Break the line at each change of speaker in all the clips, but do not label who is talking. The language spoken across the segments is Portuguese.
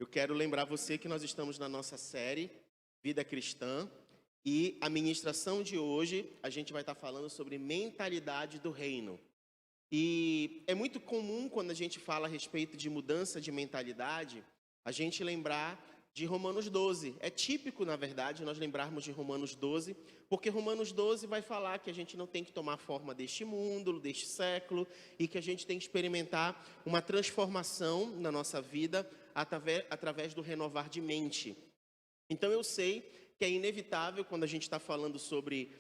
Eu quero lembrar você que nós estamos na nossa série Vida Cristã e a ministração de hoje a gente vai estar falando sobre mentalidade do reino. E é muito comum quando a gente fala a respeito de mudança de mentalidade, a gente lembrar de Romanos 12. É típico, na verdade, nós lembrarmos de Romanos 12, porque Romanos 12 vai falar que a gente não tem que tomar forma deste mundo, deste século, e que a gente tem que experimentar uma transformação na nossa vida através do renovar de mente. Então eu sei que é inevitável quando a gente está falando sobre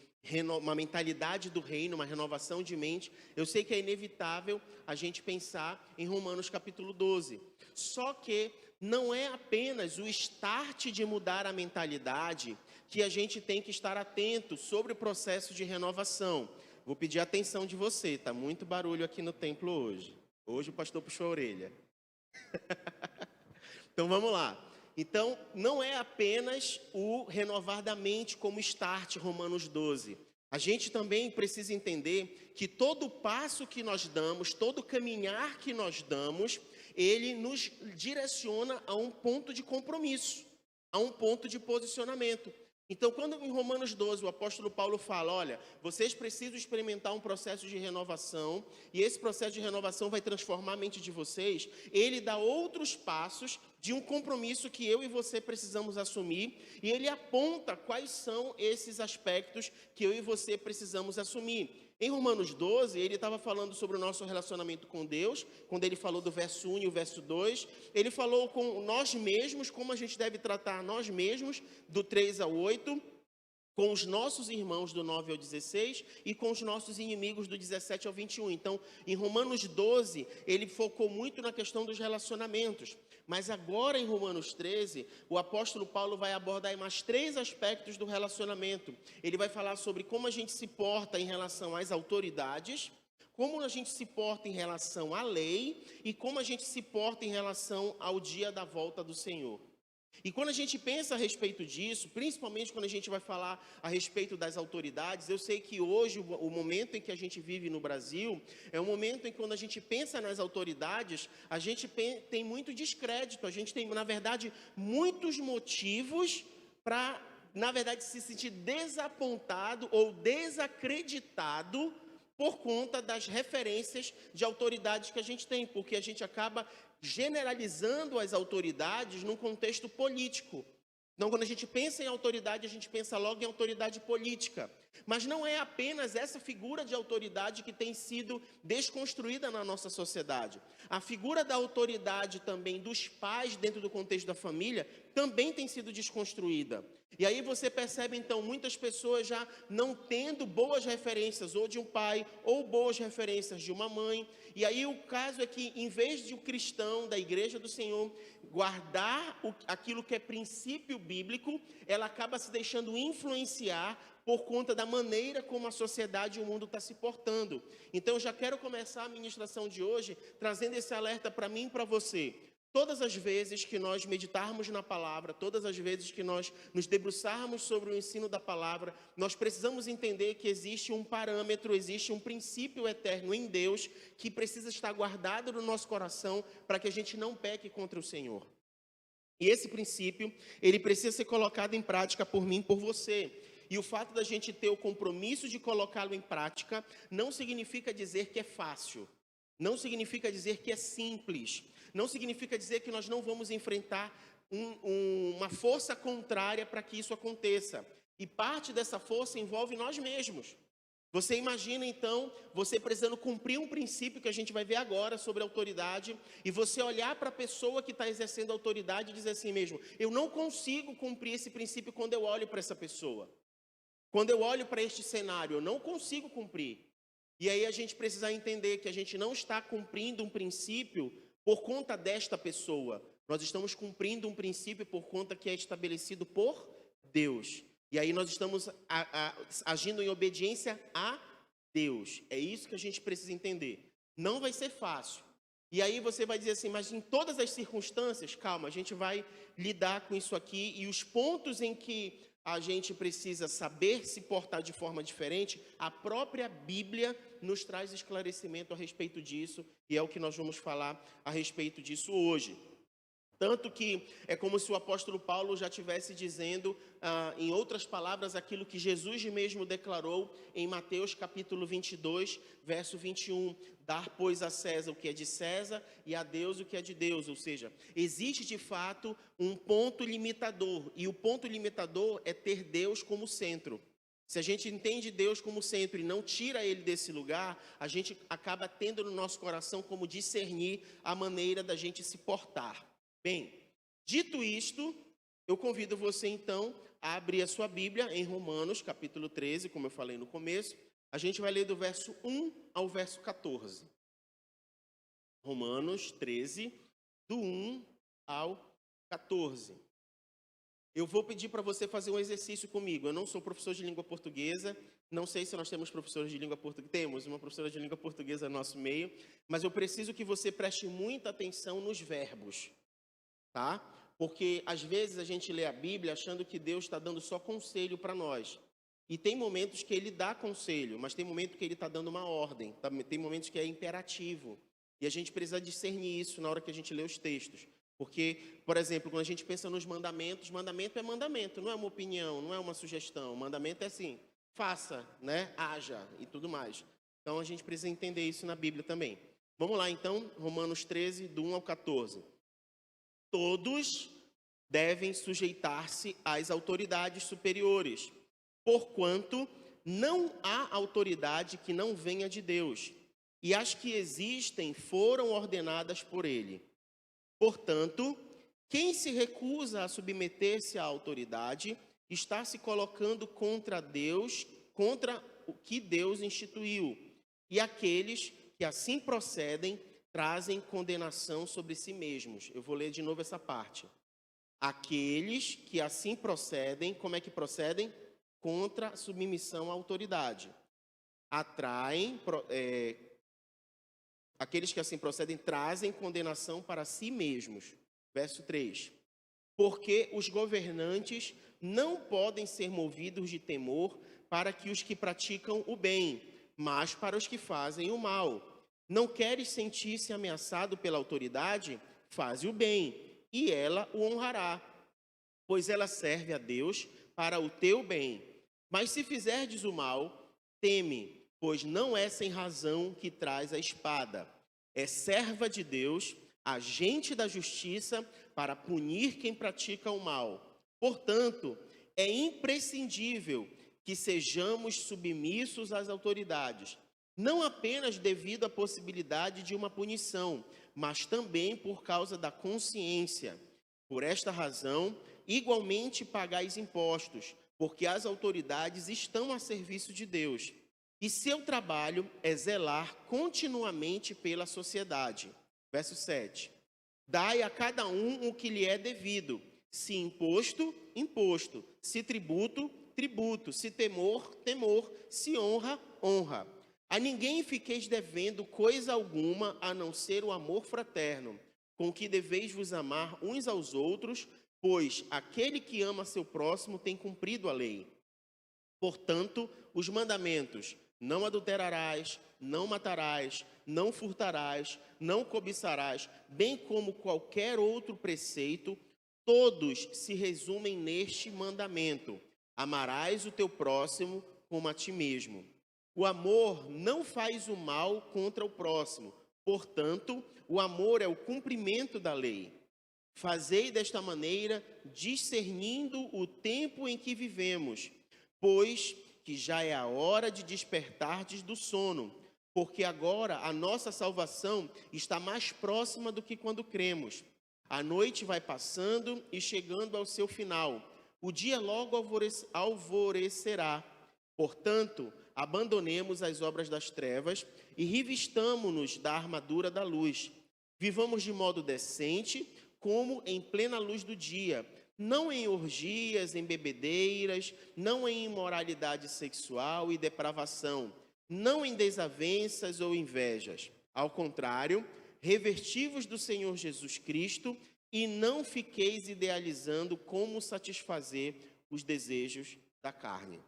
uma mentalidade do reino, uma renovação de mente, eu sei que é inevitável a gente pensar em Romanos capítulo 12. Só que não é apenas o start de mudar a mentalidade que a gente tem que estar atento sobre o processo de renovação. Vou pedir a atenção de você, tá muito barulho aqui no templo hoje. Hoje o pastor puxou a orelha. Então vamos lá. Então, não é apenas o renovar da mente como start, Romanos 12. A gente também precisa entender que todo passo que nós damos, todo caminhar que nós damos, ele nos direciona a um ponto de compromisso, a um ponto de posicionamento. Então, quando em Romanos 12 o apóstolo Paulo fala, olha, vocês precisam experimentar um processo de renovação, e esse processo de renovação vai transformar a mente de vocês, ele dá outros passos de um compromisso que eu e você precisamos assumir, e ele aponta quais são esses aspectos que eu e você precisamos assumir. Em Romanos 12, ele estava falando sobre o nosso relacionamento com Deus, quando ele falou do verso 1 e o verso 2, ele falou com nós mesmos, como a gente deve tratar nós mesmos, do 3 ao 8, com os nossos irmãos do 9 ao 16 e com os nossos inimigos do 17 ao 21. Então, em Romanos 12, ele focou muito na questão dos relacionamentos. Mas agora, em Romanos 13, o apóstolo Paulo vai abordar mais 3 aspectos do relacionamento. Ele vai falar sobre como a gente se porta em relação às autoridades, como a gente se porta em relação à lei e como a gente se porta em relação ao dia da volta do Senhor. E quando a gente pensa a respeito disso, principalmente quando a gente vai falar a respeito das autoridades, eu sei que hoje o momento em que a gente vive no Brasil é um momento em que quando a gente pensa nas autoridades, a gente tem muito descrédito, a gente tem, na verdade, muitos motivos para, na verdade, se sentir desapontado ou desacreditado por conta das referências de autoridades que a gente tem, porque a gente acaba generalizando as autoridades num contexto político. Então, quando a gente pensa em autoridade, a gente pensa logo em autoridade política. Mas não é apenas essa figura de autoridade que tem sido desconstruída na nossa sociedade. A figura da autoridade também dos pais dentro do contexto da família também tem sido desconstruída. E aí você percebe, então, muitas pessoas já não tendo boas referências, ou de um pai, ou boas referências de uma mãe. E aí o caso é que, em vez de o cristão da igreja do Senhor guardar aquilo que é princípio bíblico, ela acaba se deixando influenciar por conta da maneira como a sociedade e o mundo está se portando. Então, eu já quero começar a ministração de hoje trazendo esse alerta para mim e para você. Todas as vezes que nós meditarmos na palavra, todas as vezes que nós nos debruçarmos sobre o ensino da palavra, nós precisamos entender que existe um parâmetro, existe um princípio eterno em Deus que precisa estar guardado no nosso coração para que a gente não peque contra o Senhor. E esse princípio, ele precisa ser colocado em prática por mim e por você. E o fato da gente ter o compromisso de colocá-lo em prática não significa dizer que é fácil, não significa dizer que é simples, não significa dizer que nós não vamos enfrentar uma força contrária para que isso aconteça. E parte dessa força envolve nós mesmos. Você imagina, então, você precisando cumprir um princípio que a gente vai ver agora sobre autoridade, e você olhar para a pessoa que está exercendo autoridade e dizer assim mesmo, eu não consigo cumprir esse princípio quando eu olho para essa pessoa. Quando eu olho para este cenário, eu não consigo cumprir. E aí a gente precisa entender que a gente não está cumprindo um princípio por conta desta pessoa. Nós estamos cumprindo um princípio por conta que é estabelecido por Deus. E aí nós estamos agindo em obediência a Deus. É isso que a gente precisa entender. Não vai ser fácil. E aí você vai dizer assim, mas em todas as circunstâncias, calma, a gente vai lidar com isso aqui. E os pontos em que a gente precisa saber se portar de forma diferente, a própria Bíblia nos traz esclarecimento a respeito disso. E é o que nós vamos falar a respeito disso hoje. Tanto que é como se o apóstolo Paulo já estivesse dizendo, em outras palavras, aquilo que Jesus mesmo declarou em Mateus capítulo 22, verso 21. Dar, pois, a César o que é de César e a Deus o que é de Deus. Ou seja, existe de fato um ponto limitador. E o ponto limitador é ter Deus como centro. Se a gente entende Deus como centro e não tira Ele desse lugar, a gente acaba tendo no nosso coração como discernir a maneira da gente se portar. Bem, dito isto, eu convido você então a abrir a sua Bíblia em Romanos, capítulo 13, como eu falei no começo. A gente vai ler do verso 1 ao verso 14. Romanos 13, do 1 ao 14. Eu vou pedir para você fazer um exercício comigo. Eu não sou professor de língua portuguesa, não sei se nós temos professores de língua portuguesa. Temos uma professora de língua portuguesa no nosso meio, mas eu preciso que você preste muita atenção nos verbos. Tá? Porque às vezes a gente lê a Bíblia achando que Deus está dando só conselho para nós. E tem momentos que Ele dá conselho, mas tem momentos que Ele está dando uma ordem. Tem momentos que é imperativo. E a gente precisa discernir isso na hora que a gente lê os textos. Porque, por exemplo, quando a gente pensa nos mandamentos, mandamento é mandamento, não é uma opinião, não é uma sugestão. Mandamento é assim, faça, né? Haja e tudo mais. Então a gente precisa entender isso na Bíblia também. Vamos lá então, Romanos 13, do 1 ao 14. Todos devem sujeitar-se às autoridades superiores, porquanto não há autoridade que não venha de Deus, e as que existem foram ordenadas por Ele. Portanto, quem se recusa a submeter-se à autoridade, está se colocando contra Deus, contra o que Deus instituiu, e aqueles que assim procedem trazem condenação sobre si mesmos. Eu vou ler de novo essa parte. Aqueles que assim procedem, como é que procedem? Contra a submissão à autoridade. Aqueles que assim procedem trazem condenação para si mesmos. Verso 3. Porque os governantes não podem ser movidos de temor para que os que praticam o bem, mas para os que fazem o mal. Não queres sentir-se ameaçado pela autoridade? Faze o bem, e ela o honrará, pois ela serve a Deus para o teu bem. Mas se fizerdes o mal, teme, pois não é sem razão que traz a espada. É serva de Deus, agente da justiça, para punir quem pratica o mal. Portanto, é imprescindível que sejamos submissos às autoridades, não apenas devido à possibilidade de uma punição, mas também por causa da consciência. Por esta razão, igualmente pagais impostos, porque as autoridades estão a serviço de Deus. E seu trabalho é zelar continuamente pela sociedade. Verso 7. Dai a cada um o que lhe é devido. Se imposto, imposto. Se tributo, tributo. Se temor, temor. Se honra, honra. A ninguém fiqueis devendo coisa alguma, a não ser o amor fraterno, com que deveis vos amar uns aos outros, pois aquele que ama seu próximo tem cumprido a lei. Portanto, os mandamentos: não adulterarás, não matarás, não furtarás, não cobiçarás, bem como qualquer outro preceito, todos se resumem neste mandamento: amarás o teu próximo como a ti mesmo. O amor não faz o mal contra o próximo, portanto, o amor é o cumprimento da lei. Fazei desta maneira, discernindo o tempo em que vivemos, pois que já é a hora de despertardes do sono, porque agora a nossa salvação está mais próxima do que quando cremos. A noite vai passando e chegando ao seu final. O dia logo alvorecerá. Portanto, abandonemos as obras das trevas e revistamo-nos da armadura da luz. Vivamos de modo decente, como em plena luz do dia, não em orgias, em bebedeiras, não em imoralidade sexual e depravação, não em desavenças ou invejas. Ao contrário, revestivos do Senhor Jesus Cristo e não fiqueis idealizando como satisfazer os desejos da carne.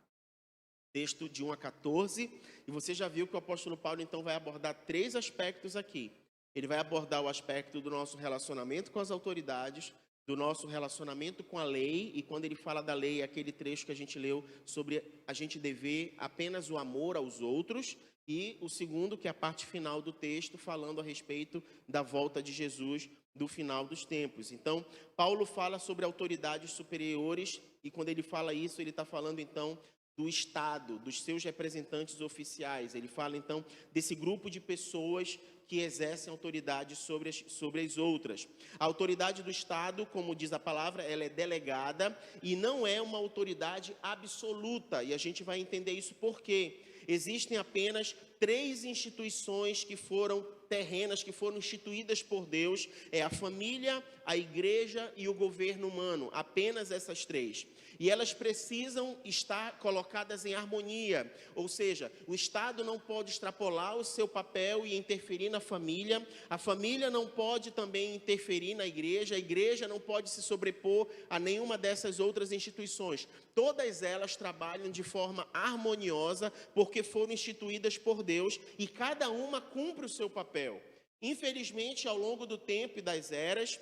Texto de 1 a 14, e você já viu que o apóstolo Paulo então vai abordar 3 aspectos aqui. Ele vai abordar o aspecto do nosso relacionamento com as autoridades, do nosso relacionamento com a lei, e quando ele fala da lei, é aquele trecho que a gente leu sobre a gente dever apenas o amor aos outros, e o segundo, que é a parte final do texto, falando a respeito da volta de Jesus do final dos tempos. Então, Paulo fala sobre autoridades superiores, e quando ele fala isso, ele está falando então do Estado, dos seus representantes oficiais. Ele fala então desse grupo de pessoas que exercem autoridade sobre as outras. A autoridade do Estado, como diz a palavra, ela é delegada e não é uma autoridade absoluta. E a gente vai entender isso por quê. Existem apenas 3 instituições que foram terrenas, que foram instituídas por Deus. É a família, a igreja e o governo humano. Apenas essas 3. E elas precisam estar colocadas em harmonia, ou seja, o Estado não pode extrapolar o seu papel e interferir na família, a família não pode também interferir na igreja, a igreja não pode se sobrepor a nenhuma dessas outras instituições. Todas elas trabalham de forma harmoniosa, porque foram instituídas por Deus, e cada uma cumpre o seu papel. Infelizmente, ao longo do tempo e das eras,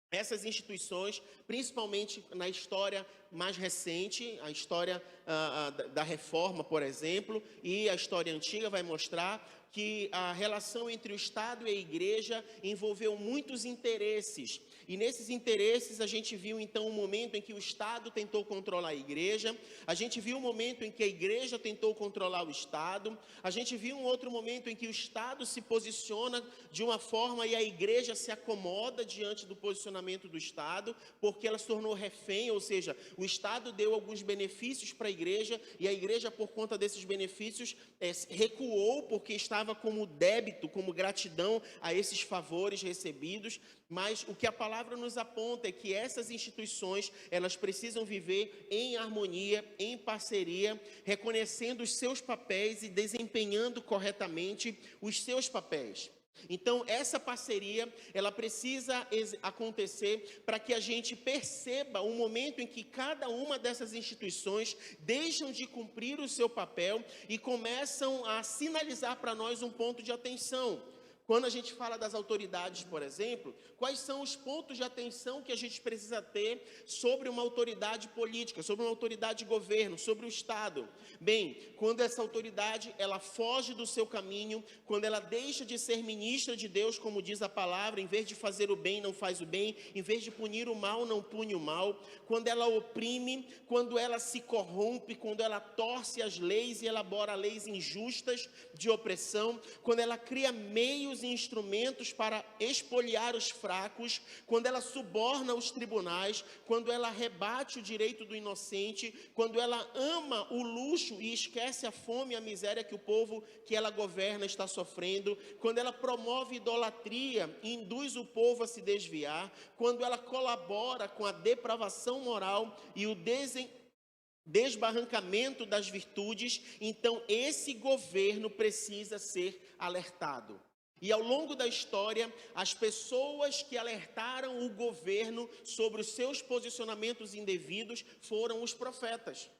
essas instituições, principalmente na história mais recente, a história da Reforma, por exemplo, e a história antiga vai mostrar que a relação entre o Estado e a igreja envolveu muitos interesses. E nesses interesses a gente viu então um momento em que o Estado tentou controlar a igreja, a gente viu um momento em que a igreja tentou controlar o Estado, a gente viu um outro momento em que o Estado se posiciona de uma forma e a igreja se acomoda diante do posicionamento do Estado, porque ela se tornou refém, ou seja, o Estado deu alguns benefícios para a igreja e a igreja, por conta desses benefícios, recuou porque estava como débito, como gratidão a esses favores recebidos. Mas o que a palavra nos aponta é que essas instituições, elas precisam viver em harmonia, em parceria, reconhecendo os seus papéis e desempenhando corretamente os seus papéis. Então, essa parceria, ela precisa acontecer para que a gente perceba o momento em que cada uma dessas instituições deixam de cumprir o seu papel e começam a sinalizar para nós um ponto de atenção. Quando a gente fala das autoridades, por exemplo, quais são os pontos de atenção que a gente precisa ter sobre uma autoridade política, sobre uma autoridade de governo, sobre o Estado? Bem, quando essa autoridade, ela foge do seu caminho, quando ela deixa de ser ministra de Deus, como diz a palavra, em vez de fazer o bem, não faz o bem, em vez de punir o mal, não pune o mal, quando ela oprime, quando ela se corrompe, quando ela torce as leis e elabora leis injustas de opressão, quando ela cria meios e instrumentos para expoliar os fracos, quando ela suborna os tribunais, quando ela rebate o direito do inocente, quando ela ama o luxo e esquece a fome e a miséria que o povo que ela governa está sofrendo, quando ela promove idolatria e induz o povo a se desviar, quando ela colabora com a depravação moral e o desbarrancamento das virtudes, então esse governo precisa ser alertado. E ao longo da história, as pessoas que alertaram o governo sobre os seus posicionamentos indevidos foram os profetas,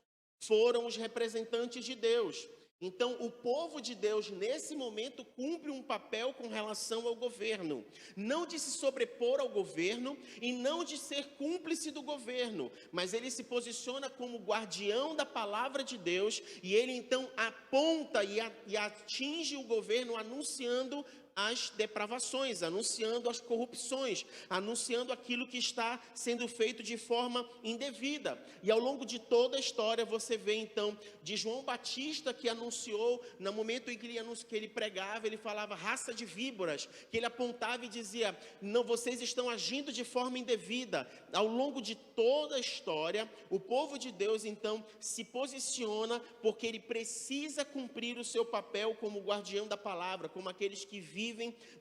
foram os representantes de Deus. Então, o povo de Deus, nesse momento, cumpre um papel com relação ao governo. Não de se sobrepor ao governo e não de ser cúmplice do governo, mas ele se posiciona como guardião da palavra de Deus e ele, então, aponta e atinge o governo anunciando as depravações, anunciando as corrupções, anunciando aquilo que está sendo feito de forma indevida. E ao longo de toda a história você vê então de João Batista, que anunciou, no momento em que ele pregava, ele falava raça de víboras, que ele apontava e dizia, não, vocês estão agindo de forma indevida. Ao longo de toda a história, o povo de Deus então se posiciona porque ele precisa cumprir o seu papel como guardião da palavra, como aqueles que vivem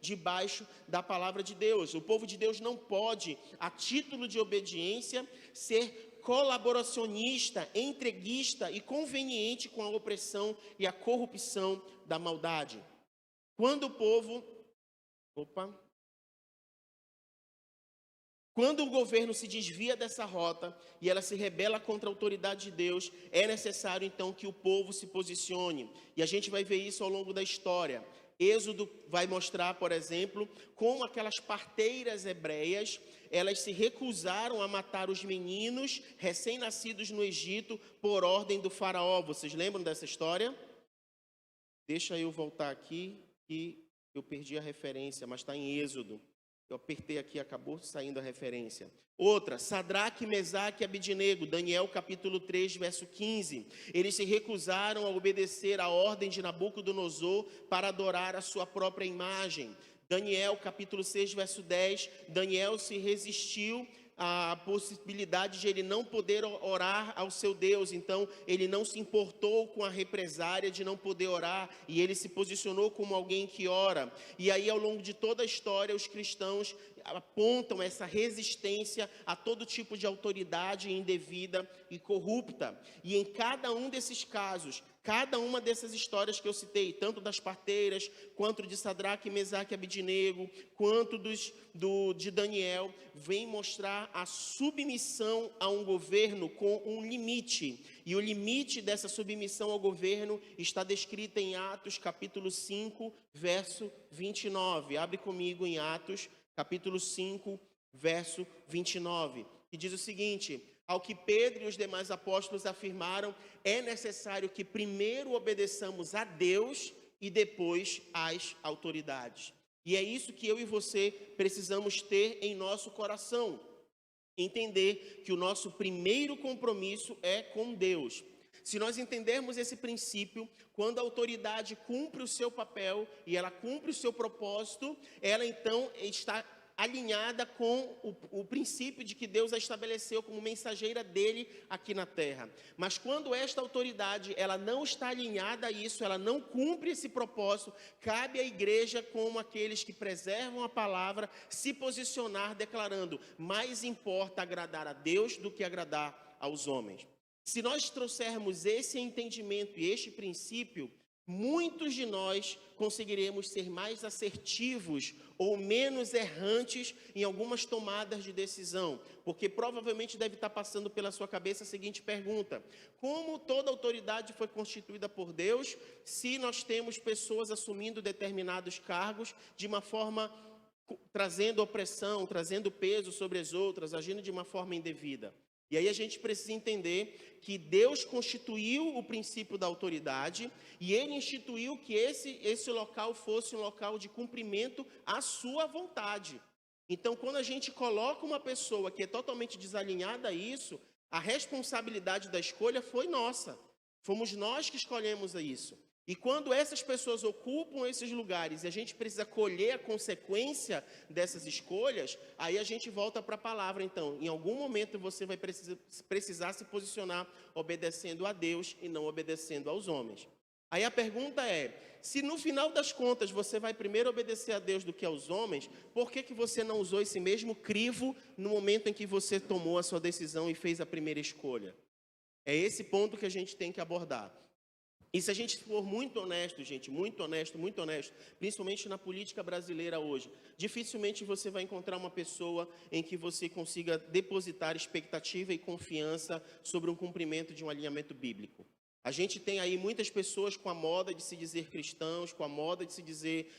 debaixo da palavra de Deus. O povo de Deus não pode, a título de obediência, ser colaboracionista, entreguista e conveniente com a opressão e a corrupção da maldade. Quando o governo se desvia dessa rota e ela se rebela contra a autoridade de Deus, é necessário então que o povo se posicione. E a gente vai ver isso ao longo da história. Êxodo vai mostrar, por exemplo, como aquelas parteiras hebreias, elas se recusaram a matar os meninos recém-nascidos no Egito por ordem do faraó. Vocês lembram dessa história? Deixa eu voltar aqui, que eu perdi a referência, mas está em Êxodo. Eu apertei aqui, acabou saindo a referência. Outra, Sadraque, Mesaque e Abidnego, Daniel capítulo 3, verso 15. Eles se recusaram a obedecer a ordem de Nabucodonosor para adorar a sua própria imagem. Daniel capítulo 6, verso 10, Daniel se resistiu à possibilidade de ele não poder orar ao seu Deus, então ele não se importou com a represária de não poder orar, e ele se posicionou como alguém que ora. E aí, ao longo de toda a história, os cristãos apontam essa resistência a todo tipo de autoridade indevida e corrupta. E em cada um desses casos, cada uma dessas histórias que eu citei, tanto das parteiras, quanto de Sadraque, Mesaque e Abidnego, quanto de Daniel, vem mostrar a submissão a um governo com um limite. E o limite dessa submissão ao governo está descrito em Atos, capítulo 5, verso 29. Abre comigo em Atos, capítulo 5, verso 29, que diz o seguinte: ao que Pedro e os demais apóstolos afirmaram, é necessário que primeiro obedeçamos a Deus e depois às autoridades. E é isso que eu e você precisamos ter em nosso coração. Entender que o nosso primeiro compromisso é com Deus. Se nós entendermos esse princípio, quando a autoridade cumpre o seu papel e ela cumpre o seu propósito, ela então está alinhada com o princípio de que Deus a estabeleceu como mensageira dele aqui na terra. Mas quando esta autoridade ela não está alinhada a isso, ela não cumpre esse propósito, cabe à igreja, como aqueles que preservam a palavra, se posicionar declarando: mais importa agradar a Deus do que agradar aos homens. Se nós trouxermos esse entendimento e este princípio, muitos de nós conseguiremos ser mais assertivos ou menos errantes em algumas tomadas de decisão, porque provavelmente deve estar passando pela sua cabeça a seguinte pergunta: como toda autoridade foi constituída por Deus, se nós temos pessoas assumindo determinados cargos de uma forma trazendo opressão, trazendo peso sobre as outras, agindo de uma forma indevida? E aí a gente precisa entender que Deus constituiu o princípio da autoridade e Ele instituiu que esse local fosse um local de cumprimento à sua vontade. Então, quando a gente coloca uma pessoa que é totalmente desalinhada a isso, a responsabilidade da escolha foi nossa. Fomos nós que escolhemos isso. E quando essas pessoas ocupam esses lugares e a gente precisa colher a consequência dessas escolhas, aí a gente volta para a palavra. Então, em algum momento você vai precisar se posicionar obedecendo a Deus e não obedecendo aos homens. Aí a pergunta é: se no final das contas você vai primeiro obedecer a Deus do que aos homens, por que você não usou esse mesmo crivo no momento em que você tomou a sua decisão e fez a primeira escolha? É esse ponto que a gente tem que abordar. E se a gente for muito honesto, gente, muito honesto, principalmente na política brasileira hoje, dificilmente você vai encontrar uma pessoa em que você consiga depositar expectativa e confiança sobre um cumprimento de um alinhamento bíblico. A gente tem aí muitas pessoas com a moda de se dizer cristãos, com a moda de se dizer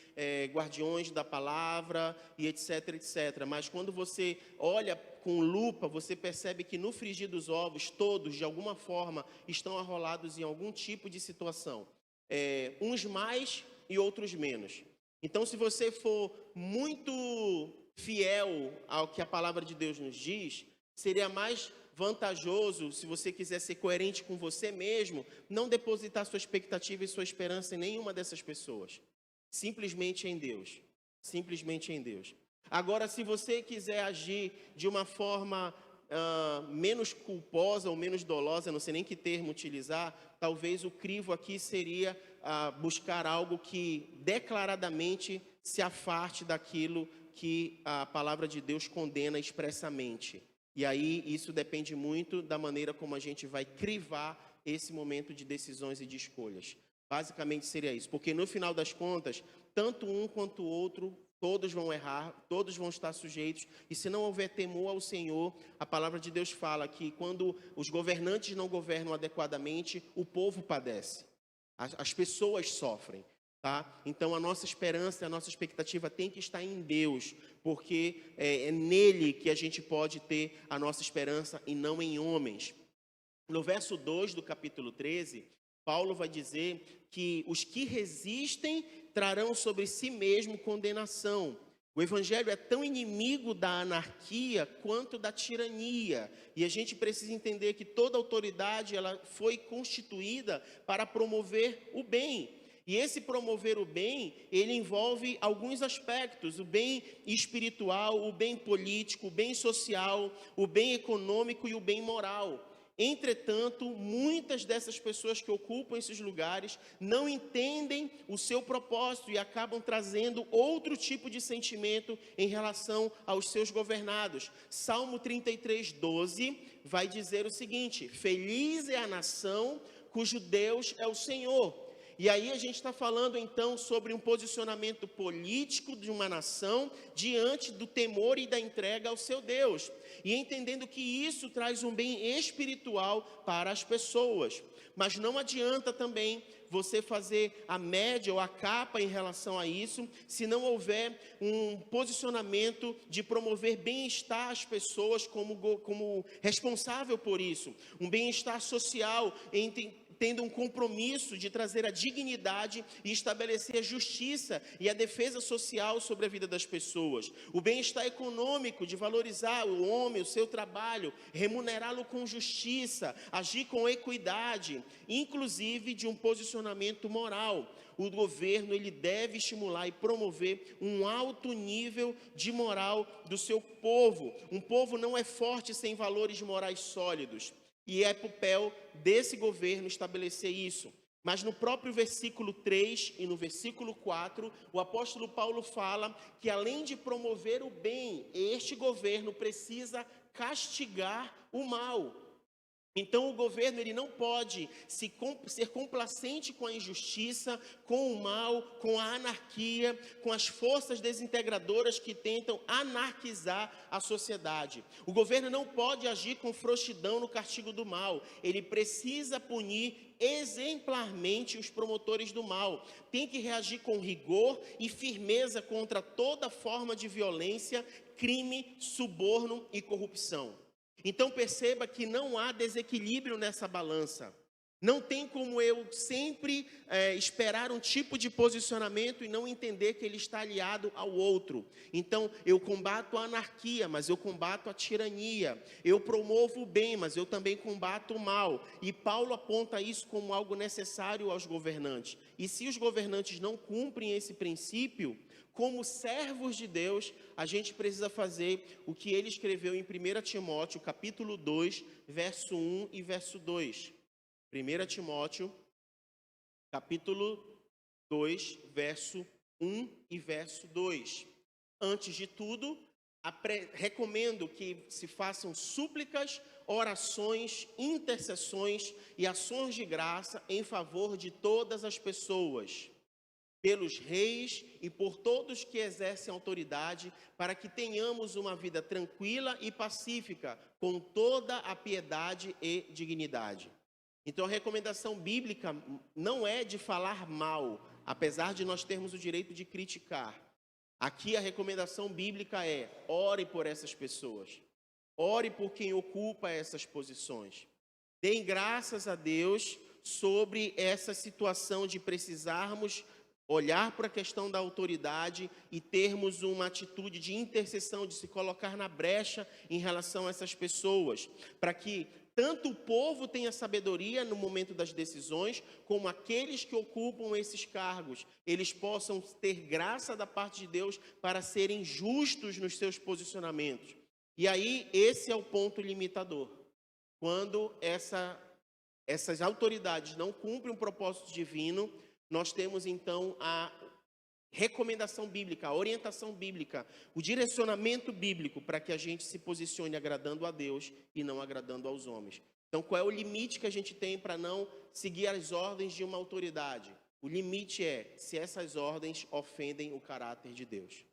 guardiões da palavra e etc, etc. Mas quando você olha com lupa, você percebe que no frigir dos ovos, todos, de alguma forma, estão arrolados em algum tipo de situação. Uns mais e outros menos. Então, se você for muito fiel ao que a palavra de Deus nos diz, seria mais vantajoso, se você quiser ser coerente com você mesmo, não depositar sua expectativa e sua esperança em nenhuma dessas pessoas. Simplesmente em Deus. Simplesmente em Deus. Agora, se você quiser agir de uma forma menos culposa ou menos dolosa, não sei nem que termo utilizar, talvez o crivo aqui seria buscar algo que declaradamente se afaste daquilo que a palavra de Deus condena expressamente. E aí isso depende muito da maneira como a gente vai crivar esse momento de decisões e de escolhas. Basicamente seria isso, porque no final das contas, tanto um quanto o outro, todos vão errar, todos vão estar sujeitos, e se não houver temor ao Senhor, a palavra de Deus fala que quando os governantes não governam adequadamente, o povo padece, as pessoas sofrem. tá? Então a nossa esperança, a nossa expectativa tem que estar em Deus, porque é nele que a gente pode ter a nossa esperança e não em homens. No verso 2 do capítulo 13, Paulo vai dizer que os que resistem trarão sobre si mesmo condenação. O evangelho é tão inimigo da anarquia quanto da tirania. E a gente precisa entender que toda autoridade ela foi constituída para promover o bem. E esse promover o bem, ele envolve alguns aspectos: o bem espiritual, o bem político, o bem social, o bem econômico e o bem moral. Entretanto, muitas dessas pessoas que ocupam esses lugares não entendem o seu propósito e acabam trazendo outro tipo de sentimento em relação aos seus governados. Salmo 33, 12 vai dizer o seguinte: feliz é a nação cujo Deus é o Senhor. E aí a gente está falando então sobre um posicionamento político de uma nação diante do temor e da entrega ao seu Deus. E entendendo que isso traz um bem espiritual para as pessoas. Mas não adianta também você fazer a média ou a capa em relação a isso, se não houver um posicionamento de promover bem-estar às pessoas como responsável por isso. Um bem-estar social tendo um compromisso de trazer a dignidade e estabelecer a justiça e a defesa social sobre a vida das pessoas. O bem-estar econômico, de valorizar o homem, o seu trabalho, remunerá-lo com justiça, agir com equidade, inclusive de um posicionamento moral. O governo ele deve estimular e promover um alto nível de moral do seu povo. Um povo não é forte sem valores morais sólidos. E é papel desse governo estabelecer isso. Mas no próprio versículo 3 e no versículo 4, o apóstolo Paulo fala que além de promover o bem, este governo precisa castigar o mal. Então o governo ele não pode ser complacente com a injustiça, com o mal, com a anarquia, com as forças desintegradoras que tentam anarquizar a sociedade. O governo não pode agir com frouxidão no castigo do mal. Ele precisa punir exemplarmente os promotores do mal. Tem que reagir com rigor e firmeza contra toda forma de violência, crime, suborno e corrupção. Então perceba que não há desequilíbrio nessa balança. Não tem como eu sempre esperar um tipo de posicionamento e não entender que ele está aliado ao outro. Então eu combato a anarquia, mas eu combato a tirania. Eu promovo o bem, mas eu também combato o mal. E Paulo aponta isso como algo necessário aos governantes. E se os governantes não cumprem esse princípio, como servos de Deus, a gente precisa fazer o que ele escreveu em 1 Timóteo, capítulo 2, verso 1 e verso 2. 1 Timóteo, capítulo 2, verso 1 e verso 2. Antes de tudo, recomendo que se façam súplicas, orações, intercessões e ações de graça em favor de todas as pessoas, pelos reis e por todos que exercem autoridade, para que tenhamos uma vida tranquila e pacífica, com toda a piedade e dignidade. Então a recomendação bíblica não é de falar mal, apesar de nós termos o direito de criticar. Aqui a recomendação bíblica é: ore por essas pessoas, ore por quem ocupa essas posições. Deem graças a Deus sobre essa situação de precisarmos olhar para a questão da autoridade e termos uma atitude de intercessão, de se colocar na brecha em relação a essas pessoas, para que tanto o povo tenha sabedoria no momento das decisões, como aqueles que ocupam esses cargos, eles possam ter graça da parte de Deus para serem justos nos seus posicionamentos. E aí, esse é o ponto limitador. Quando essas autoridades não cumprem um propósito divino, nós temos então a recomendação bíblica, a orientação bíblica, o direcionamento bíblico para que a gente se posicione agradando a Deus e não agradando aos homens. Então, qual é o limite que a gente tem para não seguir as ordens de uma autoridade? O limite é se essas ordens ofendem o caráter de Deus.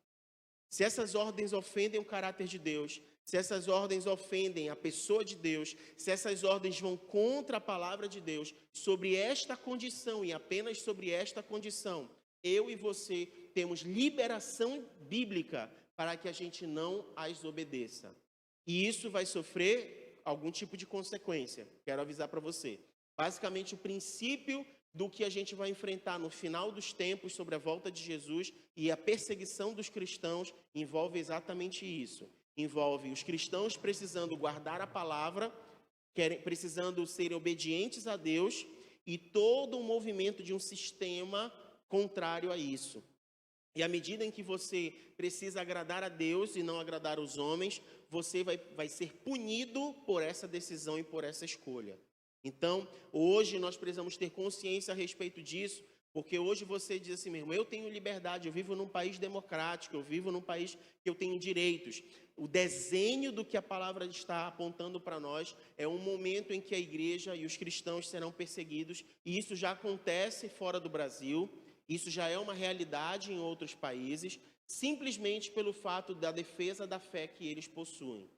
Se essas ordens ofendem o caráter de Deus, se essas ordens ofendem a pessoa de Deus, se essas ordens vão contra a palavra de Deus, sobre esta condição e apenas sobre esta condição, eu e você temos liberação bíblica para que a gente não as obedeça. E isso vai sofrer algum tipo de consequência. Quero avisar para você. Basicamente, o princípio do que a gente vai enfrentar no final dos tempos sobre a volta de Jesus e a perseguição dos cristãos envolve exatamente isso. Envolve os cristãos precisando guardar a palavra, precisando serem obedientes a Deus e todo um movimento de um sistema contrário a isso. E à medida em que você precisa agradar a Deus e não agradar os homens, você vai ser punido por essa decisão e por essa escolha. Então, hoje nós precisamos ter consciência a respeito disso, porque hoje você diz assim mesmo, eu tenho liberdade, eu vivo num país democrático, eu vivo num país que eu tenho direitos. O desenho do que a palavra está apontando para nós é um momento em que a igreja e os cristãos serão perseguidos, e isso já acontece fora do Brasil, isso já é uma realidade em outros países, simplesmente pelo fato da defesa da fé que eles possuem.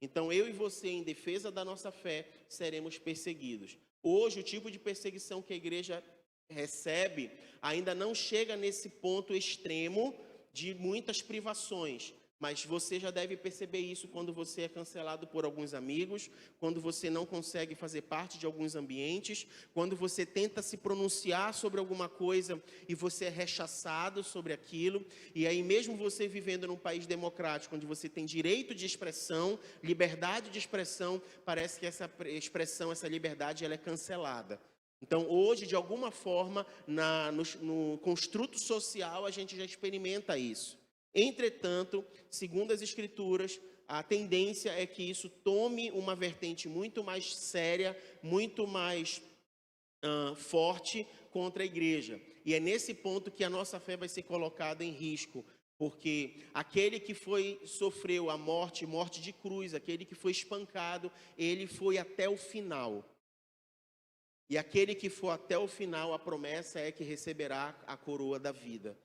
Então, eu e você, em defesa da nossa fé, seremos perseguidos. Hoje, o tipo de perseguição que a igreja recebe ainda não chega nesse ponto extremo de muitas privações, mas você já deve perceber isso quando você é cancelado por alguns amigos, quando você não consegue fazer parte de alguns ambientes, quando você tenta se pronunciar sobre alguma coisa e você é rechaçado sobre aquilo, e aí mesmo você vivendo num país democrático, onde você tem direito de expressão, liberdade de expressão, parece que essa expressão, essa liberdade, ela é cancelada. Então, hoje, de alguma forma, no construto social, a gente já experimenta isso. Entretanto, segundo as Escrituras, a tendência é que isso tome uma vertente muito mais séria, muito mais forte contra a igreja. E é nesse ponto que a nossa fé vai ser colocada em risco, porque aquele que sofreu a morte de cruz, aquele que foi espancado, ele foi até o final. E aquele que for até o final, a promessa é que receberá a coroa da vida.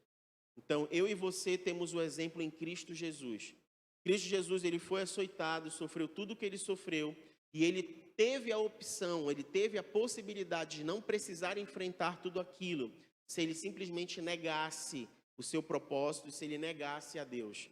Então, eu e você temos o exemplo em Cristo Jesus. Cristo Jesus, ele foi açoitado, sofreu tudo o que ele sofreu, e ele teve a opção, ele teve a possibilidade de não precisar enfrentar tudo aquilo, se ele simplesmente negasse o seu propósito, se ele negasse a Deus.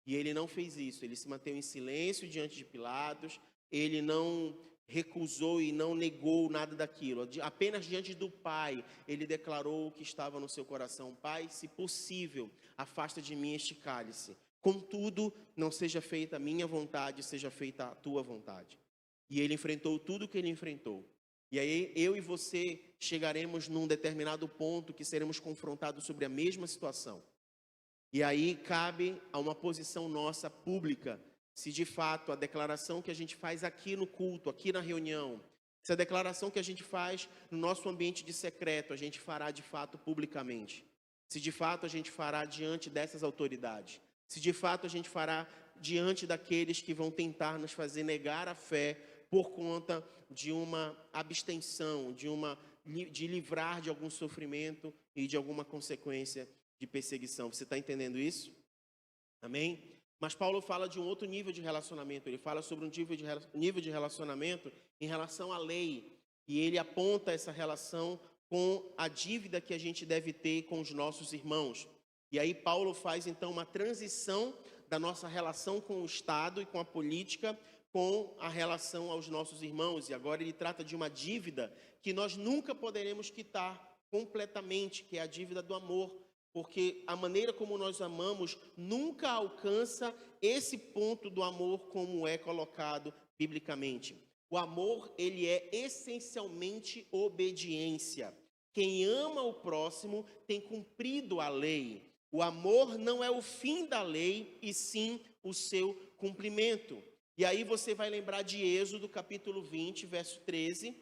E ele não fez isso, ele se manteve em silêncio diante de Pilatos, ele não recusou e não negou nada daquilo. Apenas diante do Pai, ele declarou o que estava no seu coração. Pai, se possível, afasta de mim este cálice. Contudo, não seja feita a minha vontade, seja feita a tua vontade. E ele enfrentou tudo o que ele enfrentou. E aí, eu e você chegaremos num determinado ponto que seremos confrontados sobre a mesma situação. E aí, cabe a uma posição nossa pública, se de fato a declaração que a gente faz aqui no culto, aqui na reunião, se a declaração que a gente faz no nosso ambiente de secreto, a gente fará de fato publicamente. Se de fato a gente fará diante dessas autoridades. Se de fato a gente fará diante daqueles que vão tentar nos fazer negar a fé por conta de uma abstenção, de livrar de algum sofrimento e de alguma consequência de perseguição. Você está entendendo isso? Amém? Mas Paulo fala de um outro nível de relacionamento. Ele fala sobre um nível de relacionamento em relação à lei. E ele aponta essa relação com a dívida que a gente deve ter com os nossos irmãos. E aí Paulo faz então uma transição da nossa relação com o Estado e com a política, com a relação aos nossos irmãos. E agora ele trata de uma dívida que nós nunca poderemos quitar completamente, que é a dívida do amor. Porque a maneira como nós amamos nunca alcança esse ponto do amor como é colocado biblicamente. O amor, ele é essencialmente obediência. Quem ama o próximo tem cumprido a lei. O amor não é o fim da lei, e sim o seu cumprimento. E aí você vai lembrar de Êxodo, capítulo 20, verso 13,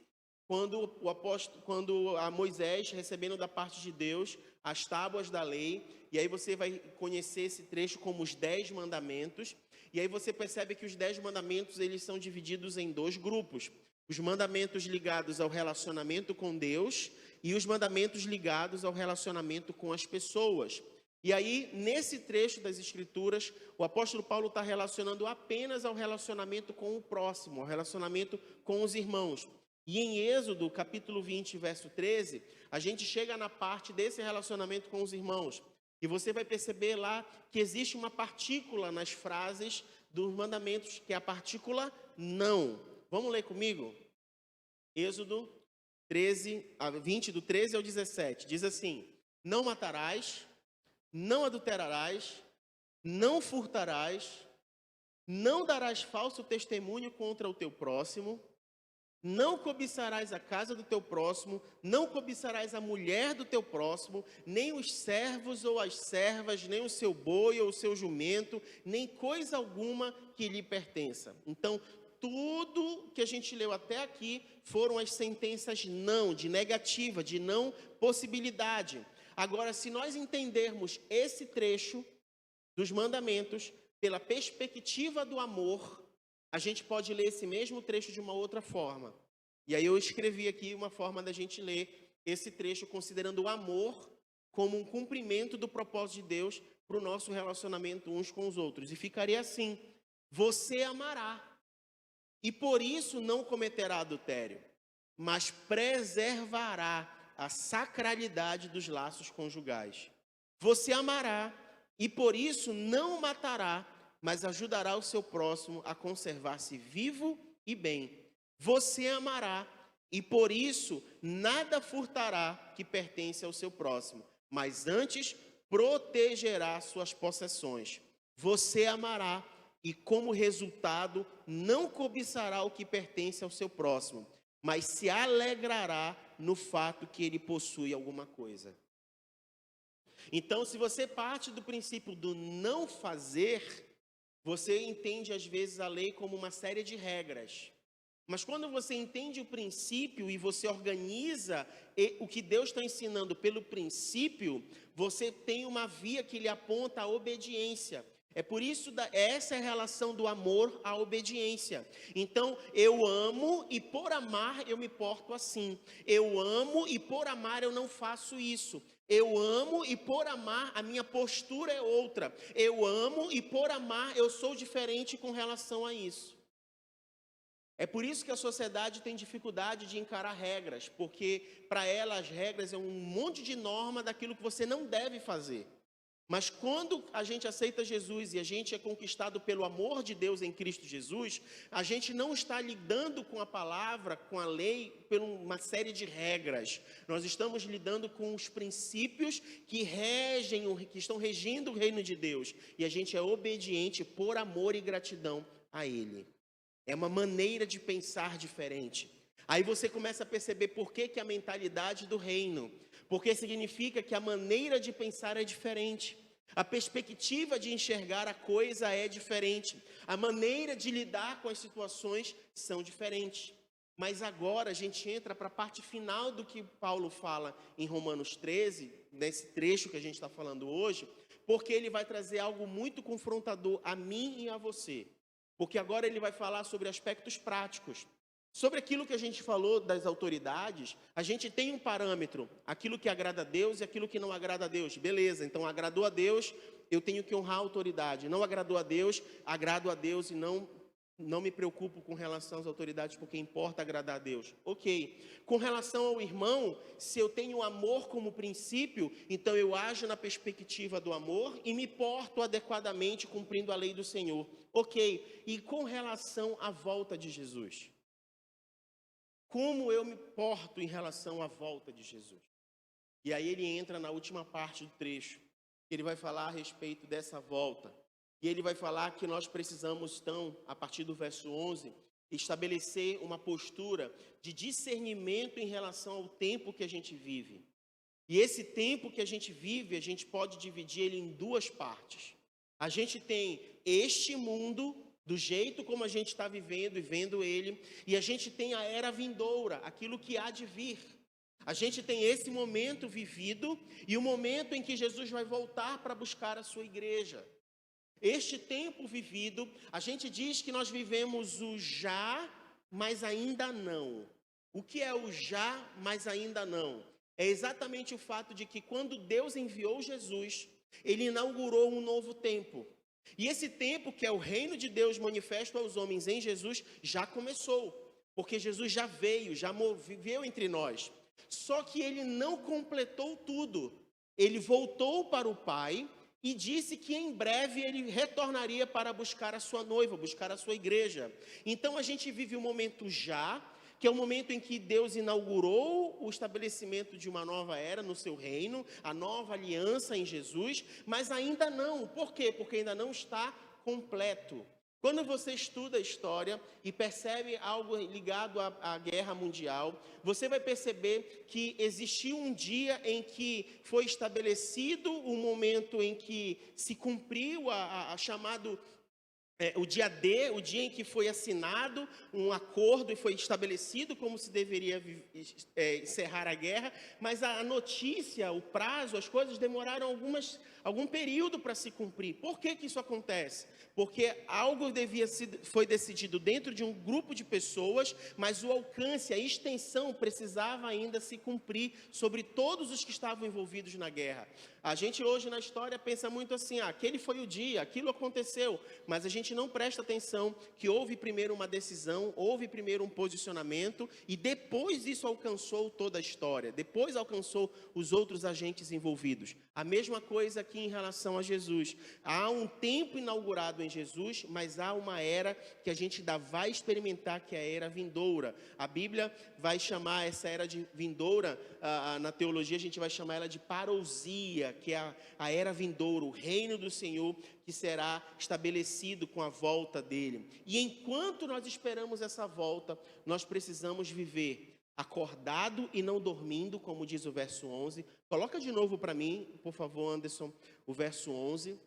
quando a Moisés, recebendo da parte de Deus as tábuas da lei, e aí você vai conhecer esse trecho como os 10 mandamentos, e aí você percebe que os 10 mandamentos, eles são divididos em 2 grupos. Os mandamentos ligados ao relacionamento com Deus e os mandamentos ligados ao relacionamento com as pessoas. E aí, nesse trecho das Escrituras, o apóstolo Paulo está relacionando apenas ao relacionamento com o próximo, ao relacionamento com os irmãos. E em Êxodo, capítulo 20, verso 13, a gente chega na parte desse relacionamento com os irmãos. E você vai perceber lá que existe uma partícula nas frases dos mandamentos, que é a partícula não. Vamos ler comigo? Êxodo 20, do 13 ao 17. Diz assim: não matarás, não adulterarás, não furtarás, não darás falso testemunho contra o teu próximo, não cobiçarás a casa do teu próximo, não cobiçarás a mulher do teu próximo, nem os servos ou as servas, nem o seu boi ou o seu jumento, nem coisa alguma que lhe pertença. Então, tudo que a gente leu até aqui foram as sentenças não, de negativa, de não possibilidade. Agora, se nós entendermos esse trecho dos mandamentos pela perspectiva do amor, a gente pode ler esse mesmo trecho de uma outra forma. E aí eu escrevi aqui uma forma da gente ler esse trecho considerando o amor como um cumprimento do propósito de Deus para o nosso relacionamento uns com os outros. E ficaria assim: você amará, e por isso não cometerá adultério, mas preservará a sacralidade dos laços conjugais. Você amará, e por isso não matará, mas ajudará o seu próximo a conservar-se vivo e bem. Você amará, e por isso nada furtará que pertence ao seu próximo, mas antes protegerá suas possessões. Você amará, e como resultado não cobiçará o que pertence ao seu próximo, mas se alegrará no fato que ele possui alguma coisa. Então, se você parte do princípio do não fazer, você entende às vezes a lei como uma série de regras. Mas quando você entende o princípio e você organiza o que Deus está ensinando pelo princípio, você tem uma via que lhe aponta à obediência. É por isso, essa é a relação do amor à obediência. Então, eu amo e por amar eu me porto assim. Eu amo e por amar eu não faço isso. Eu amo e por amar a minha postura é outra. Eu amo e por amar eu sou diferente com relação a isso. É por isso que a sociedade tem dificuldade de encarar regras, porque para ela as regras é um monte de norma daquilo que você não deve fazer. Mas quando a gente aceita Jesus e a gente é conquistado pelo amor de Deus em Cristo Jesus, a gente não está lidando com a palavra, com a lei, por uma série de regras. Nós estamos lidando com os princípios que estão regindo o reino de Deus. E a gente é obediente por amor e gratidão a Ele. É uma maneira de pensar diferente. Aí você começa a perceber por que a mentalidade do reino. Porque significa que a maneira de pensar é diferente. A perspectiva de enxergar a coisa é diferente. A maneira de lidar com as situações são diferentes. Mas agora a gente entra para a parte final do que Paulo fala em Romanos 13, nesse trecho que a gente está falando hoje, porque ele vai trazer algo muito confrontador a mim e a você. Porque agora ele vai falar sobre aspectos práticos. Sobre aquilo que a gente falou das autoridades, a gente tem um parâmetro, aquilo que agrada a Deus e aquilo que não agrada a Deus. Beleza, então agradou a Deus, eu tenho que honrar a autoridade. Não agradou a Deus, agrado a Deus e não me preocupo com relação às autoridades, porque importa agradar a Deus. Ok. Com relação ao irmão, se eu tenho amor como princípio, então eu ajo na perspectiva do amor e me porto adequadamente cumprindo a lei do Senhor. Ok. E com relação à volta de Jesus? Como eu me porto em relação à volta de Jesus? E aí ele entra na última parte do trecho. Ele vai falar a respeito dessa volta. E ele vai falar que nós precisamos, então, a partir do verso 11, estabelecer uma postura de discernimento em relação ao tempo que a gente vive. E esse tempo que a gente vive, a gente pode dividir ele em duas partes. A gente tem este mundo, do jeito como a gente está vivendo e vendo ele, e a gente tem a era vindoura, aquilo que há de vir. A gente tem esse momento vivido e o momento em que Jesus vai voltar para buscar a sua igreja. Este tempo vivido, a gente diz que nós vivemos o já, mas ainda não. O que é o já, mas ainda não? É exatamente o fato de que quando Deus enviou Jesus, Ele inaugurou um novo tempo. E esse tempo, que é o reino de Deus manifesto aos homens em Jesus, já começou. porque Jesus já veio, viveu entre nós. Só que ele não completou tudo. Ele voltou para o Pai e disse que em breve ele retornaria para buscar a sua noiva, buscar a sua igreja. Então a gente vive um momento já, que é o momento em que Deus inaugurou o estabelecimento de uma nova era no seu reino, a nova aliança em Jesus, mas ainda não. Por quê? Porque ainda não está completo. Quando você estuda a história e percebe algo ligado à guerra mundial, você vai perceber que existiu um dia em que foi estabelecido um momento em que se cumpriu a chamado o dia D, o dia em que foi assinado um acordo e foi estabelecido como se deveria encerrar a guerra, mas a notícia, o prazo, as coisas demoraram algum período para se cumprir. Por que isso acontece? Porque algo foi decidido dentro de um grupo de pessoas, mas o alcance, a extensão precisava ainda se cumprir sobre todos os que estavam envolvidos na guerra. A gente hoje na história pensa muito assim, aquele foi o dia, aquilo aconteceu, mas a gente não presta atenção que houve primeiro uma decisão, houve primeiro um posicionamento e depois isso alcançou toda a história, depois alcançou os outros agentes envolvidos. A mesma coisa aqui em relação a Jesus. Há um tempo inaugurado em Jesus, mas há uma era que a gente ainda vai experimentar, que é a era vindoura. A Bíblia vai chamar essa era de vindoura, na teologia a gente vai chamar ela de parousia, que é a era vindoura, o reino do Senhor que será estabelecido com a volta dele. E enquanto nós esperamos essa volta, nós precisamos viver acordado e não dormindo, como diz o verso 11. Coloca de novo para mim, por favor, Anderson, o verso 11.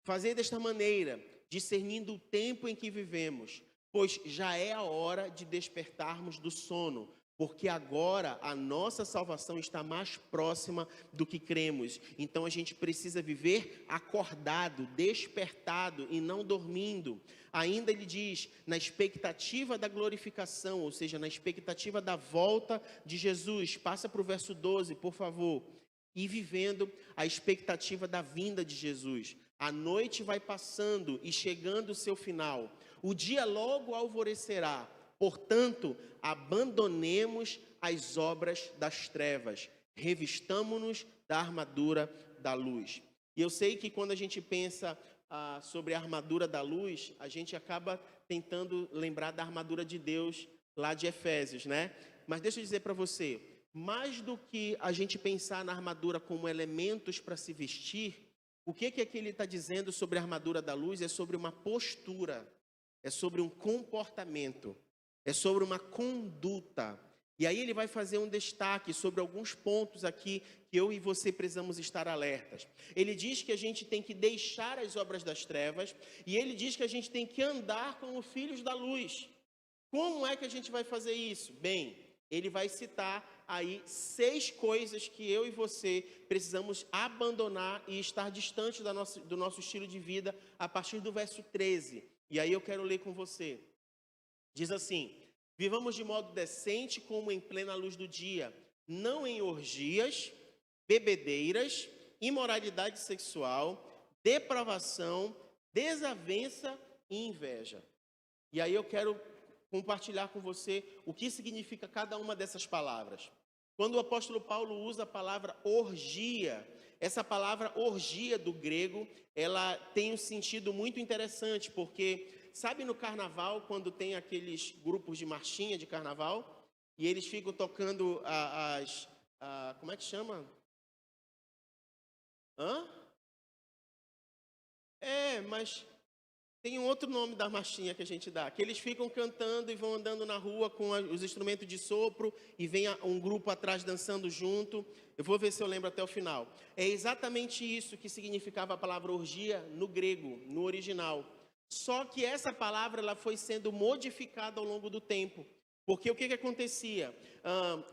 Fazer desta maneira, discernindo o tempo em que vivemos, pois já é a hora de despertarmos do sono, porque agora a nossa salvação está mais próxima do que cremos. Então a gente precisa viver acordado, despertado e não dormindo. Ainda ele diz, na expectativa da glorificação, ou seja, na expectativa da volta de Jesus. Passa para o verso 12, por favor. E vivendo a expectativa da vinda de Jesus. A noite vai passando e chegando o seu final. O dia logo alvorecerá. Portanto, abandonemos as obras das trevas, revistamo-nos da armadura da luz. E eu sei que quando a gente pensa sobre a armadura da luz, a gente acaba tentando lembrar da armadura de Deus lá de Efésios, né? Mas deixa eu dizer para você, mais do que a gente pensar na armadura como elementos para se vestir, o que é que ele está dizendo sobre a armadura da luz? É sobre uma postura, é sobre um comportamento. É sobre uma conduta. E aí ele vai fazer um destaque sobre alguns pontos aqui que eu e você precisamos estar alertas. Ele diz que a gente tem que deixar as obras das trevas e ele diz que a gente tem que andar como filhos da luz. Como é que a gente vai fazer isso? Bem, ele vai citar aí 6 coisas que eu e você precisamos abandonar e estar distante do nosso estilo de vida a partir do verso 13. E aí eu quero ler com você. Diz assim, vivamos de modo decente como em plena luz do dia, não em orgias, bebedeiras, imoralidade sexual, depravação, desavença e inveja. E aí eu quero compartilhar com você o que significa cada uma dessas palavras. Quando o apóstolo Paulo usa a palavra orgia, essa palavra orgia do grego, ela tem um sentido muito interessante, porque sabe no carnaval, quando tem aqueles grupos de marchinha de carnaval, e eles ficam tocando como é que chama? Mas tem um outro nome da marchinha que a gente dá, que eles ficam cantando e vão andando na rua com os instrumentos de sopro, e vem um grupo atrás dançando junto. Eu vou ver se eu lembro até o final. É exatamente isso que significava a palavra orgia no grego, no original. Só que essa palavra ela foi sendo modificada ao longo do tempo. Porque o que acontecia?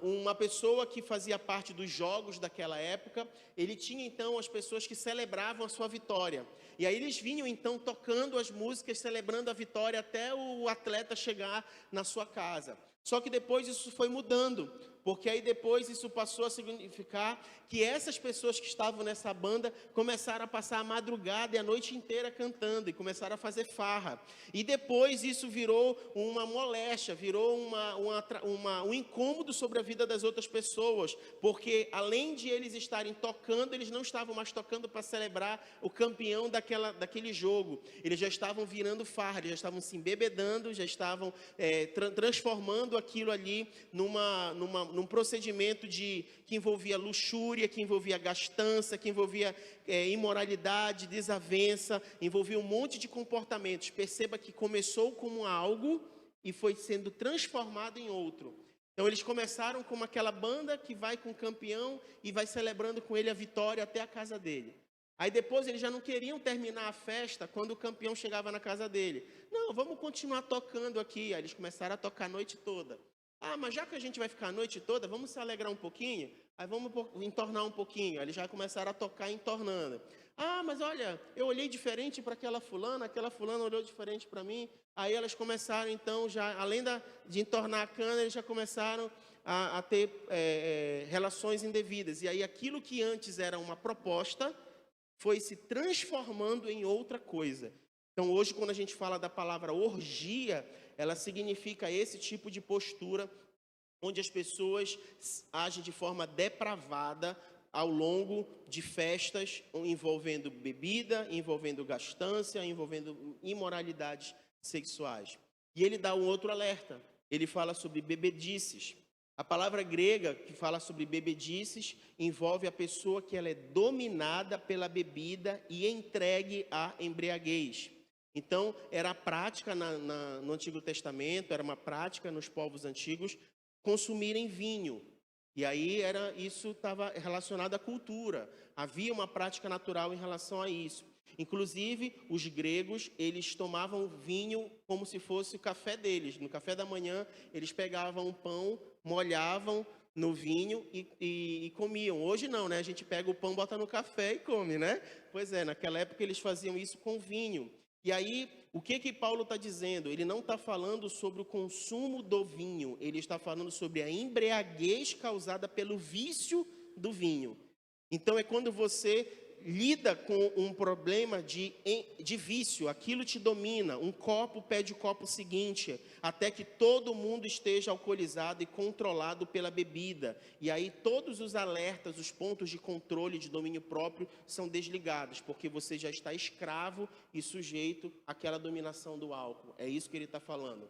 Uma pessoa que fazia parte dos jogos daquela época, ele tinha então as pessoas que celebravam a sua vitória. E aí eles vinham então tocando as músicas, celebrando a vitória até o atleta chegar na sua casa. Só que depois isso foi mudando, porque aí depois isso passou a significar que essas pessoas que estavam nessa banda começaram a passar a madrugada e a noite inteira cantando e começaram a fazer farra. E depois isso virou uma moléstia, virou um incômodo sobre a vida das outras pessoas, porque além de eles estarem tocando, eles não estavam mais tocando para celebrar o campeão daquele jogo. Eles já estavam virando farra, eles já estavam se embebedando, já estavam transformando aquilo ali num procedimento que envolvia luxúria, que envolvia gastança, que envolvia imoralidade, desavença, envolvia um monte de comportamentos. Perceba que começou como algo e foi sendo transformado em outro. Então eles começaram como aquela banda que vai com o campeão e vai celebrando com ele a vitória até a casa dele. Aí depois eles já não queriam terminar a festa quando o campeão chegava na casa dele. Não, vamos continuar tocando aqui. Aí eles começaram a tocar a noite toda. Ah, mas já que a gente vai ficar a noite toda, vamos se alegrar um pouquinho? Aí vamos entornar um pouquinho. Aí eles já começaram a tocar entornando. Ah, mas olha, eu olhei diferente para aquela fulana olhou diferente para mim. Aí elas começaram então, já além de entornar a cana, eles já começaram a ter relações indevidas. E aí aquilo que antes era uma proposta foi se transformando em outra coisa. Então hoje quando a gente fala da palavra orgia, ela significa esse tipo de postura onde as pessoas agem de forma depravada ao longo de festas envolvendo bebida, envolvendo gastança, envolvendo imoralidades sexuais. E ele dá um outro alerta, ele fala sobre bebedices. A palavra grega que fala sobre bebedices envolve a pessoa que ela é dominada pela bebida e entregue à embriaguez. Então, era a prática no Antigo Testamento, era uma prática nos povos antigos consumirem vinho. E aí isso estava relacionado à cultura. Havia uma prática natural em relação a isso. Inclusive, os gregos, eles tomavam vinho como se fosse o café deles. No café da manhã, eles pegavam um pão, molhavam no vinho e comiam. Hoje não, né? A gente pega o pão, bota no café e come, né? Pois é, naquela época eles faziam isso com vinho. E aí, o que Paulo está dizendo? Ele não está falando sobre o consumo do vinho, ele está falando sobre a embriaguez causada pelo vício do vinho. Então, é quando você lida com um problema de vício, aquilo te domina, um copo pede o copo seguinte, até que todo mundo esteja alcoolizado e controlado pela bebida. E aí todos os alertas, os pontos de controle de domínio próprio são desligados, porque você já está escravo e sujeito àquela dominação do álcool. É isso que ele está falando.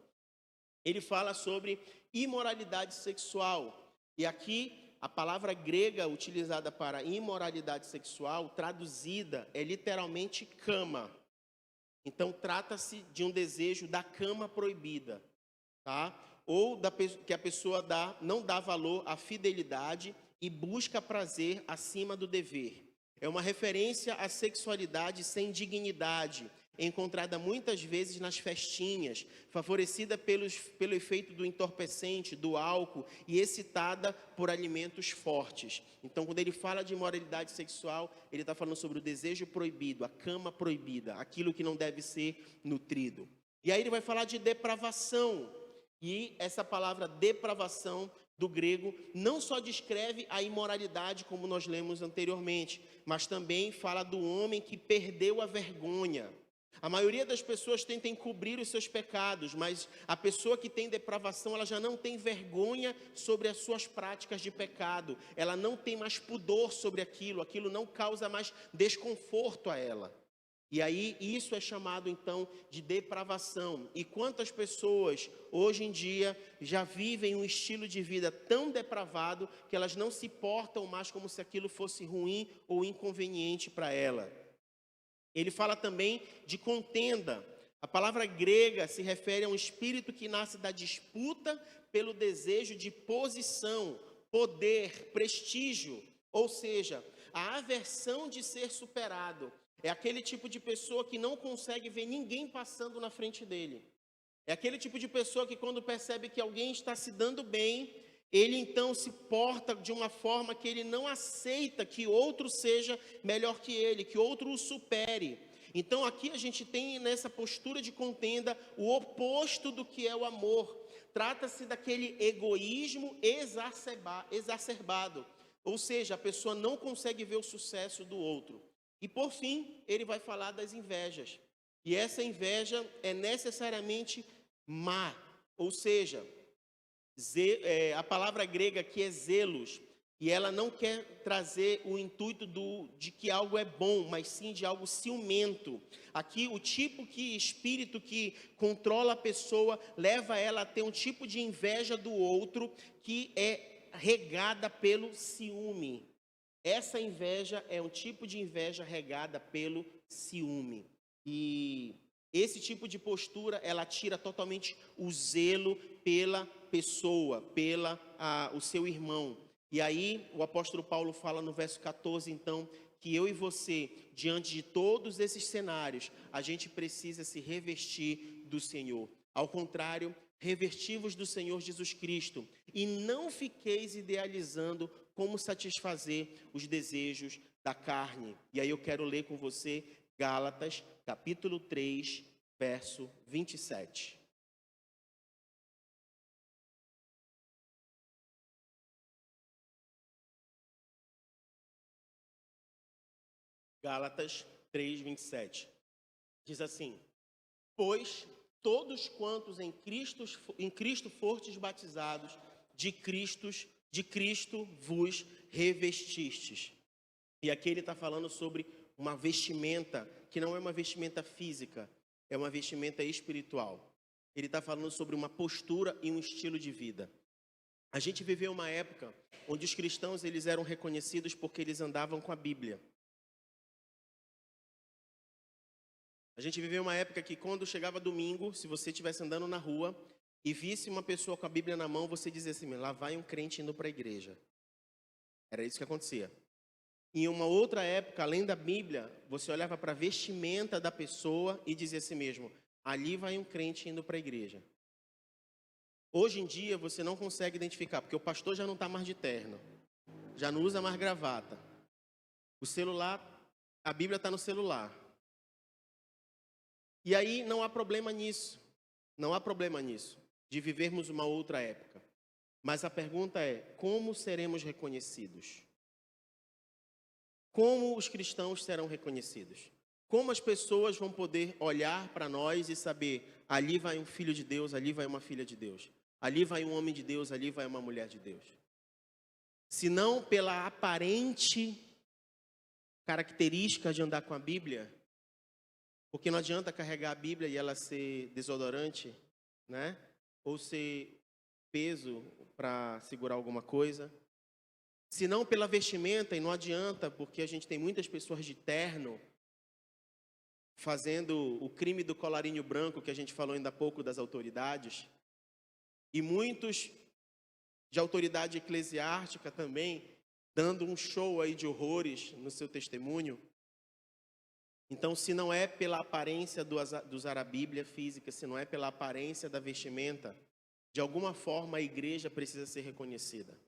Ele fala sobre imoralidade sexual. E aqui a palavra grega utilizada para imoralidade sexual, traduzida, é literalmente cama. Então, trata-se de um desejo da cama proibida, tá? Ou que a pessoa não dá valor à fidelidade e busca prazer acima do dever. É uma referência à sexualidade sem dignidade, encontrada muitas vezes nas festinhas, favorecida pelo efeito do entorpecente, do álcool e excitada por alimentos fortes. Então, quando ele fala de imoralidade sexual, ele está falando sobre o desejo proibido, a cama proibida, aquilo que não deve ser nutrido. E aí ele vai falar de depravação. E essa palavra depravação do grego não só descreve a imoralidade, como nós lemos anteriormente, mas também fala do homem que perdeu a vergonha. A maioria das pessoas tenta encobrir os seus pecados, mas a pessoa que tem depravação, ela já não tem vergonha sobre as suas práticas de pecado. Ela não tem mais pudor sobre aquilo não causa mais desconforto a ela. E aí isso é chamado então de depravação. E quantas pessoas hoje em dia já vivem um estilo de vida tão depravado que elas não se portam mais como se aquilo fosse ruim ou inconveniente para ela. Ele fala também de contenda. A palavra grega se refere a um espírito que nasce da disputa pelo desejo de posição, poder, prestígio, ou seja, a aversão de ser superado. É aquele tipo de pessoa que não consegue ver ninguém passando na frente dele. É aquele tipo de pessoa que quando percebe que alguém está se dando bem, ele então se porta de uma forma que ele não aceita que outro seja melhor que ele, que outro o supere. Então aqui a gente tem nessa postura de contenda o oposto do que é o amor. trata-se daquele egoísmo exacerbado. Ou seja, a pessoa não consegue ver o sucesso do outro. E por fim, ele vai falar das invejas. E essa inveja é necessariamente má. Ou seja, a palavra grega aqui é zelos. E ela não quer trazer o intuito de que algo é bom, mas sim de algo ciumento. Aqui o espírito que controla a pessoa, leva ela a ter um tipo de inveja do outro, que é regada pelo ciúme. Essa inveja é um tipo de inveja regada pelo ciúme. E esse tipo de postura, ela tira totalmente o zelo pela pessoa, o seu irmão. E aí, o apóstolo Paulo fala no verso 14, então, que eu e você, diante de todos esses cenários, a gente precisa se revestir do Senhor. Ao contrário, revestivos do Senhor Jesus Cristo, e não fiqueis idealizando como satisfazer os desejos da carne. E aí eu quero ler com você Gálatas, capítulo 3, verso 27. Gálatas 3, 27. Diz assim: pois todos quantos em Cristo fostes batizados, de Cristo vos revestistes. E aqui ele está falando sobre uma vestimenta, que não é uma vestimenta física, é uma vestimenta espiritual. Ele está falando sobre uma postura e um estilo de vida. A gente viveu uma época onde os cristãos eles eram reconhecidos porque eles andavam com a Bíblia. A gente viveu uma época que quando chegava domingo, se você estivesse andando na rua e visse uma pessoa com a Bíblia na mão, você dizia assim: lá vai um crente indo para a igreja. Era isso que acontecia. Em uma outra época, além da Bíblia, você olhava para a vestimenta da pessoa e dizia assim mesmo: ali vai um crente indo para a igreja. Hoje em dia você não consegue identificar, porque o pastor já não está mais de terno, já não usa mais gravata. O celular, a Bíblia está no celular. E aí não há problema nisso, de vivermos uma outra época. Mas a pergunta é: como seremos reconhecidos? Como os cristãos serão reconhecidos? Como as pessoas vão poder olhar para nós e saber: ali vai um filho de Deus, ali vai uma filha de Deus, ali vai um homem de Deus, ali vai uma mulher de Deus? Se não pela aparente característica de andar com a Bíblia, porque não adianta carregar a Bíblia e ela ser desodorante, né? Ou ser peso para segurar alguma coisa. Se não pela vestimenta, e não adianta, porque a gente tem muitas pessoas de terno fazendo o crime do colarinho branco, que a gente falou ainda há pouco das autoridades, e muitos de autoridade eclesiástica também, dando um show aí de horrores no seu testemunho. Então, se não é pela aparência do usar a Bíblia física, se não é pela aparência da vestimenta, de alguma forma a igreja precisa ser reconhecida.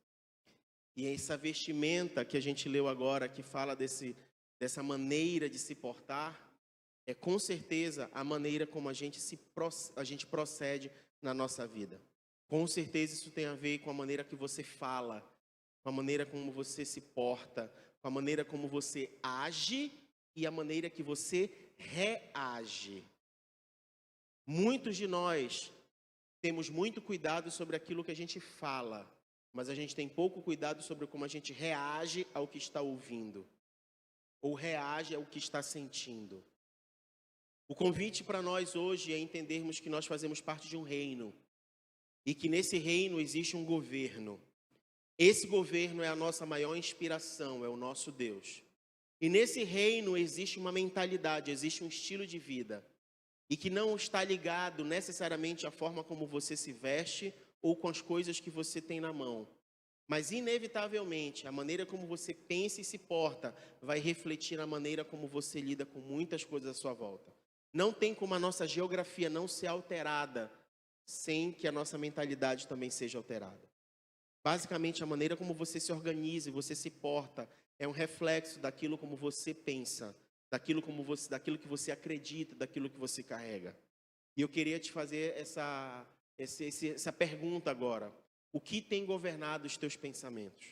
E essa vestimenta que a gente leu agora, que fala dessa maneira de se portar, é com certeza a maneira como a gente procede na nossa vida. Com certeza isso tem a ver com a maneira que você fala, com a maneira como você se porta, com a maneira como você age e a maneira que você reage. Muitos de nós temos muito cuidado sobre aquilo que a gente fala, mas a gente tem pouco cuidado sobre como a gente reage ao que está ouvindo, ou reage ao que está sentindo. O convite para nós hoje é entendermos que nós fazemos parte de um reino, e que nesse reino existe um governo. Esse governo é a nossa maior inspiração, é o nosso Deus. E nesse reino existe uma mentalidade, existe um estilo de vida, e que não está ligado necessariamente à forma como você se veste ou com as coisas que você tem na mão. Mas, inevitavelmente, a maneira como você pensa e se porta vai refletir na maneira como você lida com muitas coisas à sua volta. Não tem como a nossa geografia não ser alterada sem que a nossa mentalidade também seja alterada. Basicamente, a maneira como você se organiza e você se porta é um reflexo daquilo como você pensa, daquilo que você acredita, daquilo que você carrega. E eu queria te fazer essa pergunta agora: o que tem governado os teus pensamentos?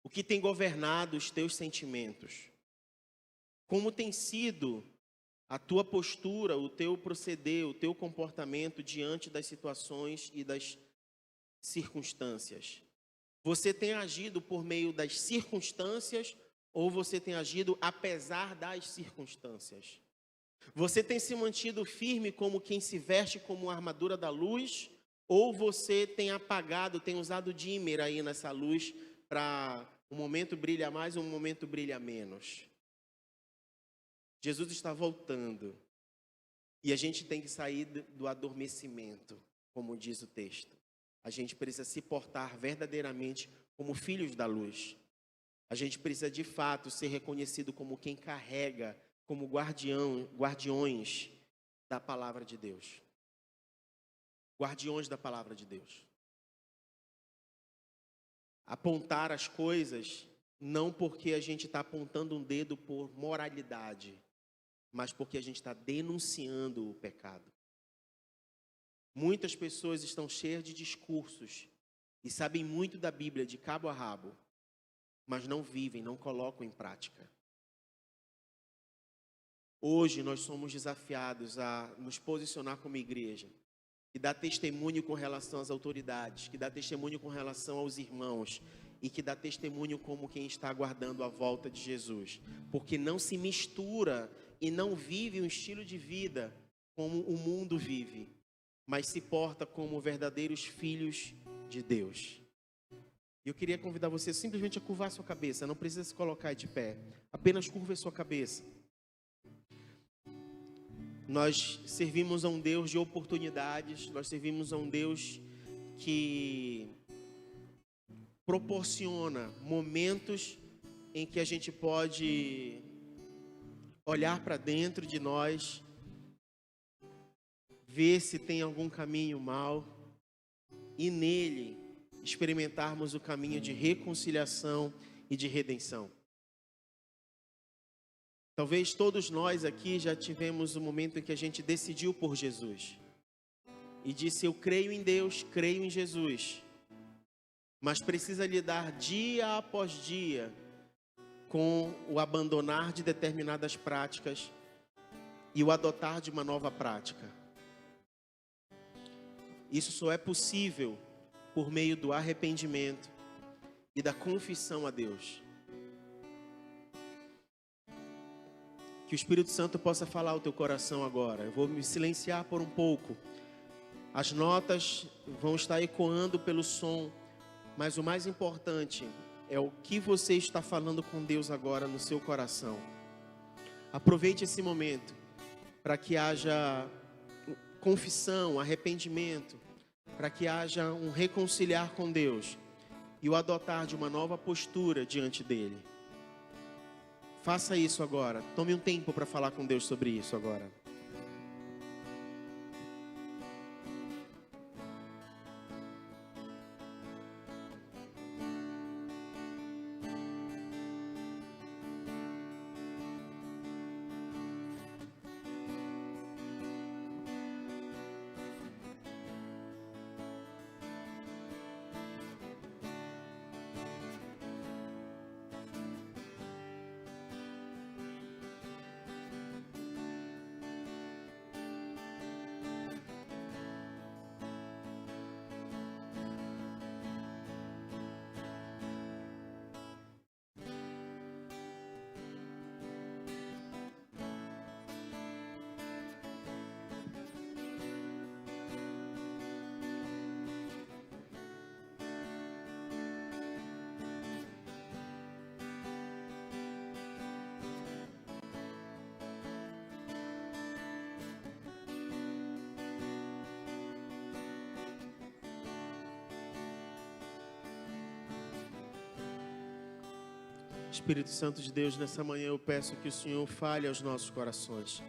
O que tem governado os teus sentimentos? Como tem sido a tua postura, o teu proceder, o teu comportamento diante das situações e das circunstâncias? Você tem agido por meio das circunstâncias ou você tem agido apesar das circunstâncias? Você tem se mantido firme como quem se veste como a armadura da luz, ou você tem apagado, tem usado dimmer aí nessa luz para um momento brilha mais, um momento brilha menos? Jesus está voltando e a gente tem que sair do adormecimento, como diz o texto. A gente precisa se portar verdadeiramente como filhos da luz. A gente precisa de fato ser reconhecido como quem carrega, como guardiões da palavra de Deus. Guardiões da palavra de Deus. Apontar as coisas não porque a gente está apontando um dedo por moralidade, mas porque a gente está denunciando o pecado. Muitas pessoas estão cheias de discursos e sabem muito da Bíblia de cabo a rabo, mas não vivem, não colocam em prática. Hoje nós somos desafiados a nos posicionar como igreja, que dá testemunho com relação às autoridades, que dá testemunho com relação aos irmãos e que dá testemunho como quem está aguardando a volta de Jesus, porque não se mistura e não vive um estilo de vida como o mundo vive, mas se porta como verdadeiros filhos de Deus. E eu queria convidar você simplesmente a curvar sua cabeça, não precisa se colocar de pé, apenas curva sua cabeça. Nós servimos a um Deus de oportunidades, nós servimos a um Deus que proporciona momentos em que a gente pode olhar para dentro de nós, ver se tem algum caminho mau e nele experimentarmos o caminho de reconciliação e de redenção. Talvez todos nós aqui já tivemos um momento em que a gente decidiu por Jesus e disse: eu creio em Deus, creio em Jesus, mas precisa lidar dia após dia com o abandonar de determinadas práticas e o adotar de uma nova prática. Isso só é possível por meio do arrependimento e da confissão a Deus. Que o Espírito Santo possa falar ao teu coração agora. Eu vou me silenciar por um pouco. As notas vão estar ecoando pelo som, mas o mais importante é o que você está falando com Deus agora no seu coração. Aproveite esse momento para que haja confissão, arrependimento, para que haja um reconciliar com Deus e o adotar de uma nova postura diante dele. Faça isso agora. Tome um tempo para falar com Deus sobre isso agora. Espírito Santo de Deus, nessa manhã eu peço que o Senhor fale aos nossos corações.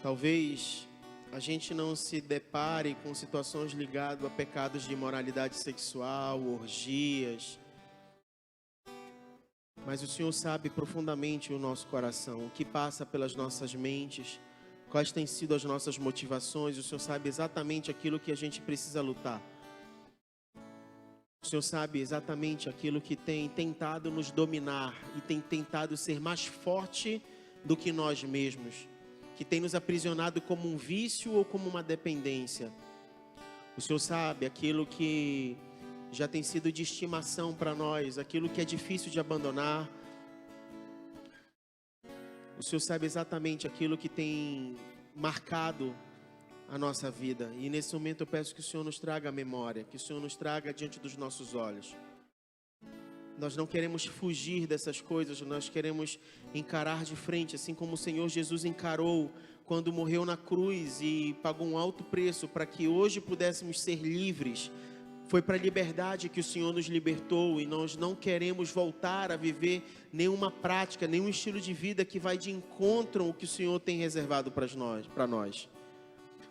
Talvez a gente não se depare com situações ligadas a pecados de imoralidade sexual, orgias, mas o Senhor sabe profundamente o nosso coração, o que passa pelas nossas mentes quais têm sido as nossas motivações. O Senhor sabe exatamente aquilo que a gente precisa lutar. O Senhor sabe exatamente aquilo que tem tentado nos dominar e tem tentado ser mais forte do que nós mesmos, que tem nos aprisionado como um vício ou como uma dependência. O Senhor sabe aquilo que já tem sido de estimação para nós, aquilo que é difícil de abandonar. O Senhor sabe exatamente aquilo que tem marcado a nossa vida. E nesse momento eu peço que o Senhor nos traga a memória, que o Senhor nos traga diante dos nossos olhos. Nós não queremos fugir dessas coisas, nós queremos encarar de frente, assim como o Senhor Jesus encarou quando morreu na cruz e pagou um alto preço para que hoje pudéssemos ser livres. Foi para a liberdade que o Senhor nos libertou, e nós não queremos voltar a viver nenhuma prática, nenhum estilo de vida que vai de encontro ao que o Senhor tem reservado para nós.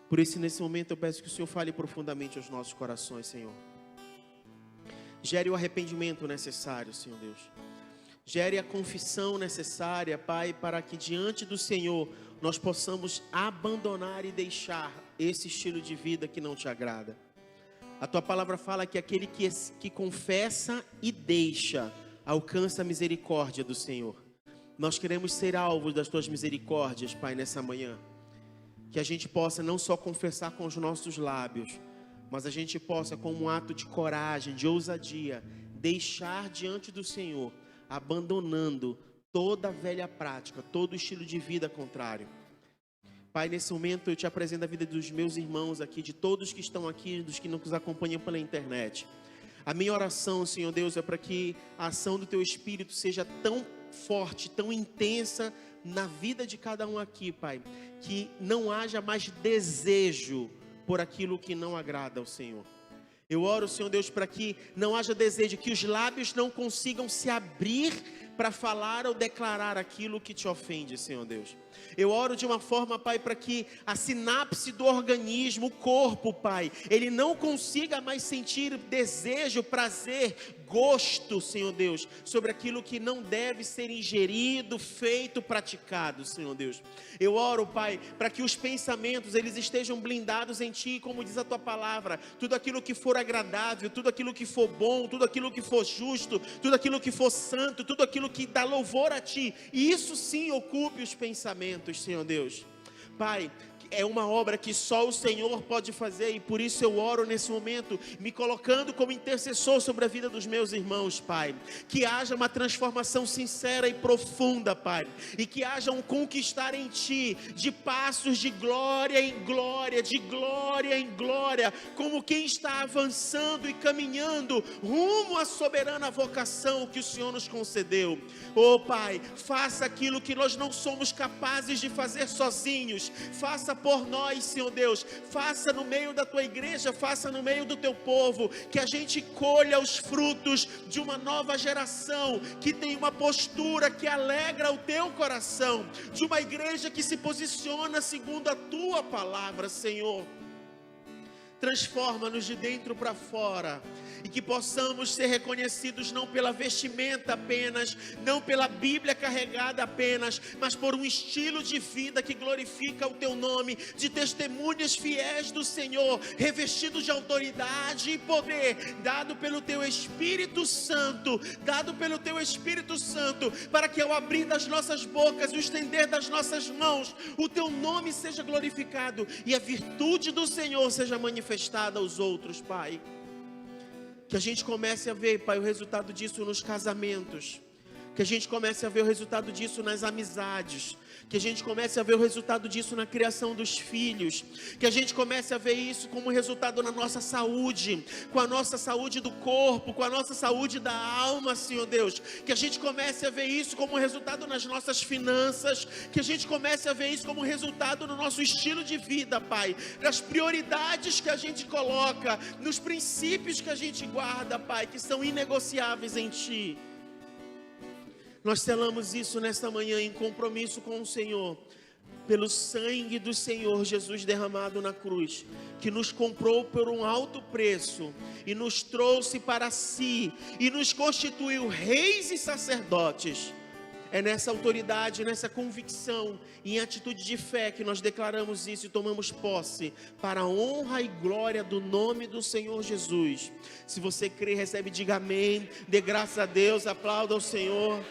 Por isso, nesse momento, eu peço que o Senhor fale profundamente aos nossos corações, Senhor. Gere o arrependimento necessário, Senhor Deus. Gere a confissão necessária, Pai, para que diante do Senhor nós possamos abandonar e deixar esse estilo de vida que não te agrada. A Tua palavra fala que aquele que confessa e deixa, alcança a misericórdia do Senhor. Nós queremos ser alvos das Tuas misericórdias, Pai, nessa manhã. Que a gente possa não só confessar com os nossos lábios, mas a gente possa, como um ato de coragem, de ousadia, deixar diante do Senhor, abandonando toda a velha prática, todo o estilo de vida contrário. Pai, nesse momento eu te apresento a vida dos meus irmãos aqui, de todos que estão aqui, dos que nos acompanham pela internet. A minha oração, Senhor Deus, é para que a ação do Teu Espírito seja tão forte, tão intensa na vida de cada um aqui, Pai, que não haja mais desejo por aquilo que não agrada ao Senhor. Eu oro, Senhor Deus, para que não haja desejo, que os lábios não consigam se abrir para falar ou declarar aquilo que te ofende, Senhor Deus. Eu oro de uma forma, Pai, para que a sinapse do organismo, o corpo, Pai, ele não consiga mais sentir desejo, prazer, gosto, Senhor Deus, sobre aquilo que não deve ser ingerido, feito, praticado, Senhor Deus. Eu oro, Pai, para que os pensamentos, eles estejam blindados em Ti, como diz a Tua palavra, tudo aquilo que for agradável, tudo aquilo que for bom, tudo aquilo que for justo, tudo aquilo que for santo, tudo aquilo que dá louvor a Ti, e isso sim ocupe os pensamentos, Senhor Deus. Pai, é uma obra que só o Senhor pode fazer, e por isso eu oro nesse momento, me colocando como intercessor sobre a vida dos meus irmãos, Pai. Que haja uma transformação sincera e profunda, Pai, e que haja um conquistar em Ti, de passos de glória em glória, de glória em glória, como quem está avançando e caminhando rumo à soberana vocação que o Senhor nos concedeu. Oh Pai, faça aquilo que nós não somos capazes de fazer sozinhos, faça por nós, Senhor Deus, faça no meio da Tua igreja, faça no meio do Teu povo, que a gente colha os frutos de uma nova geração, que tem uma postura que alegra o Teu coração, de uma igreja que se posiciona segundo a Tua palavra, Senhor. Transforma-nos de dentro para fora, e que possamos ser reconhecidos não pela vestimenta apenas, não pela Bíblia carregada apenas, mas por um estilo de vida que glorifica o Teu nome, de testemunhas fiéis do Senhor, revestidos de autoridade e poder, dado pelo Teu Espírito Santo, para que ao abrir das nossas bocas e o estender das nossas mãos, o Teu nome seja glorificado e a virtude do Senhor seja manifestada aos outros, Pai. Que a gente comece a ver, Pai, o resultado disso nos casamentos. Que a gente comece a ver o resultado disso nas amizades. Que a gente comece a ver o resultado disso na criação dos filhos. Que a gente comece a ver isso como resultado na nossa saúde, com a nossa saúde do corpo, com a nossa saúde da alma, Senhor Deus. Que a gente comece a ver isso como resultado nas nossas finanças. Que a gente comece a ver isso como resultado no nosso estilo de vida, Pai. Nas prioridades que a gente coloca, nos princípios que a gente guarda, Pai, que são inegociáveis em Ti. Nós selamos isso nesta manhã em compromisso com o Senhor, pelo sangue do Senhor Jesus derramado na cruz, que nos comprou por um alto preço e nos trouxe para si e nos constituiu reis e sacerdotes. É nessa autoridade, nessa convicção, em atitude de fé que nós declaramos isso e tomamos posse para a honra e glória do nome do Senhor Jesus. Se você crê, recebe, diga amém. Dê graças a Deus, aplauda ao Senhor.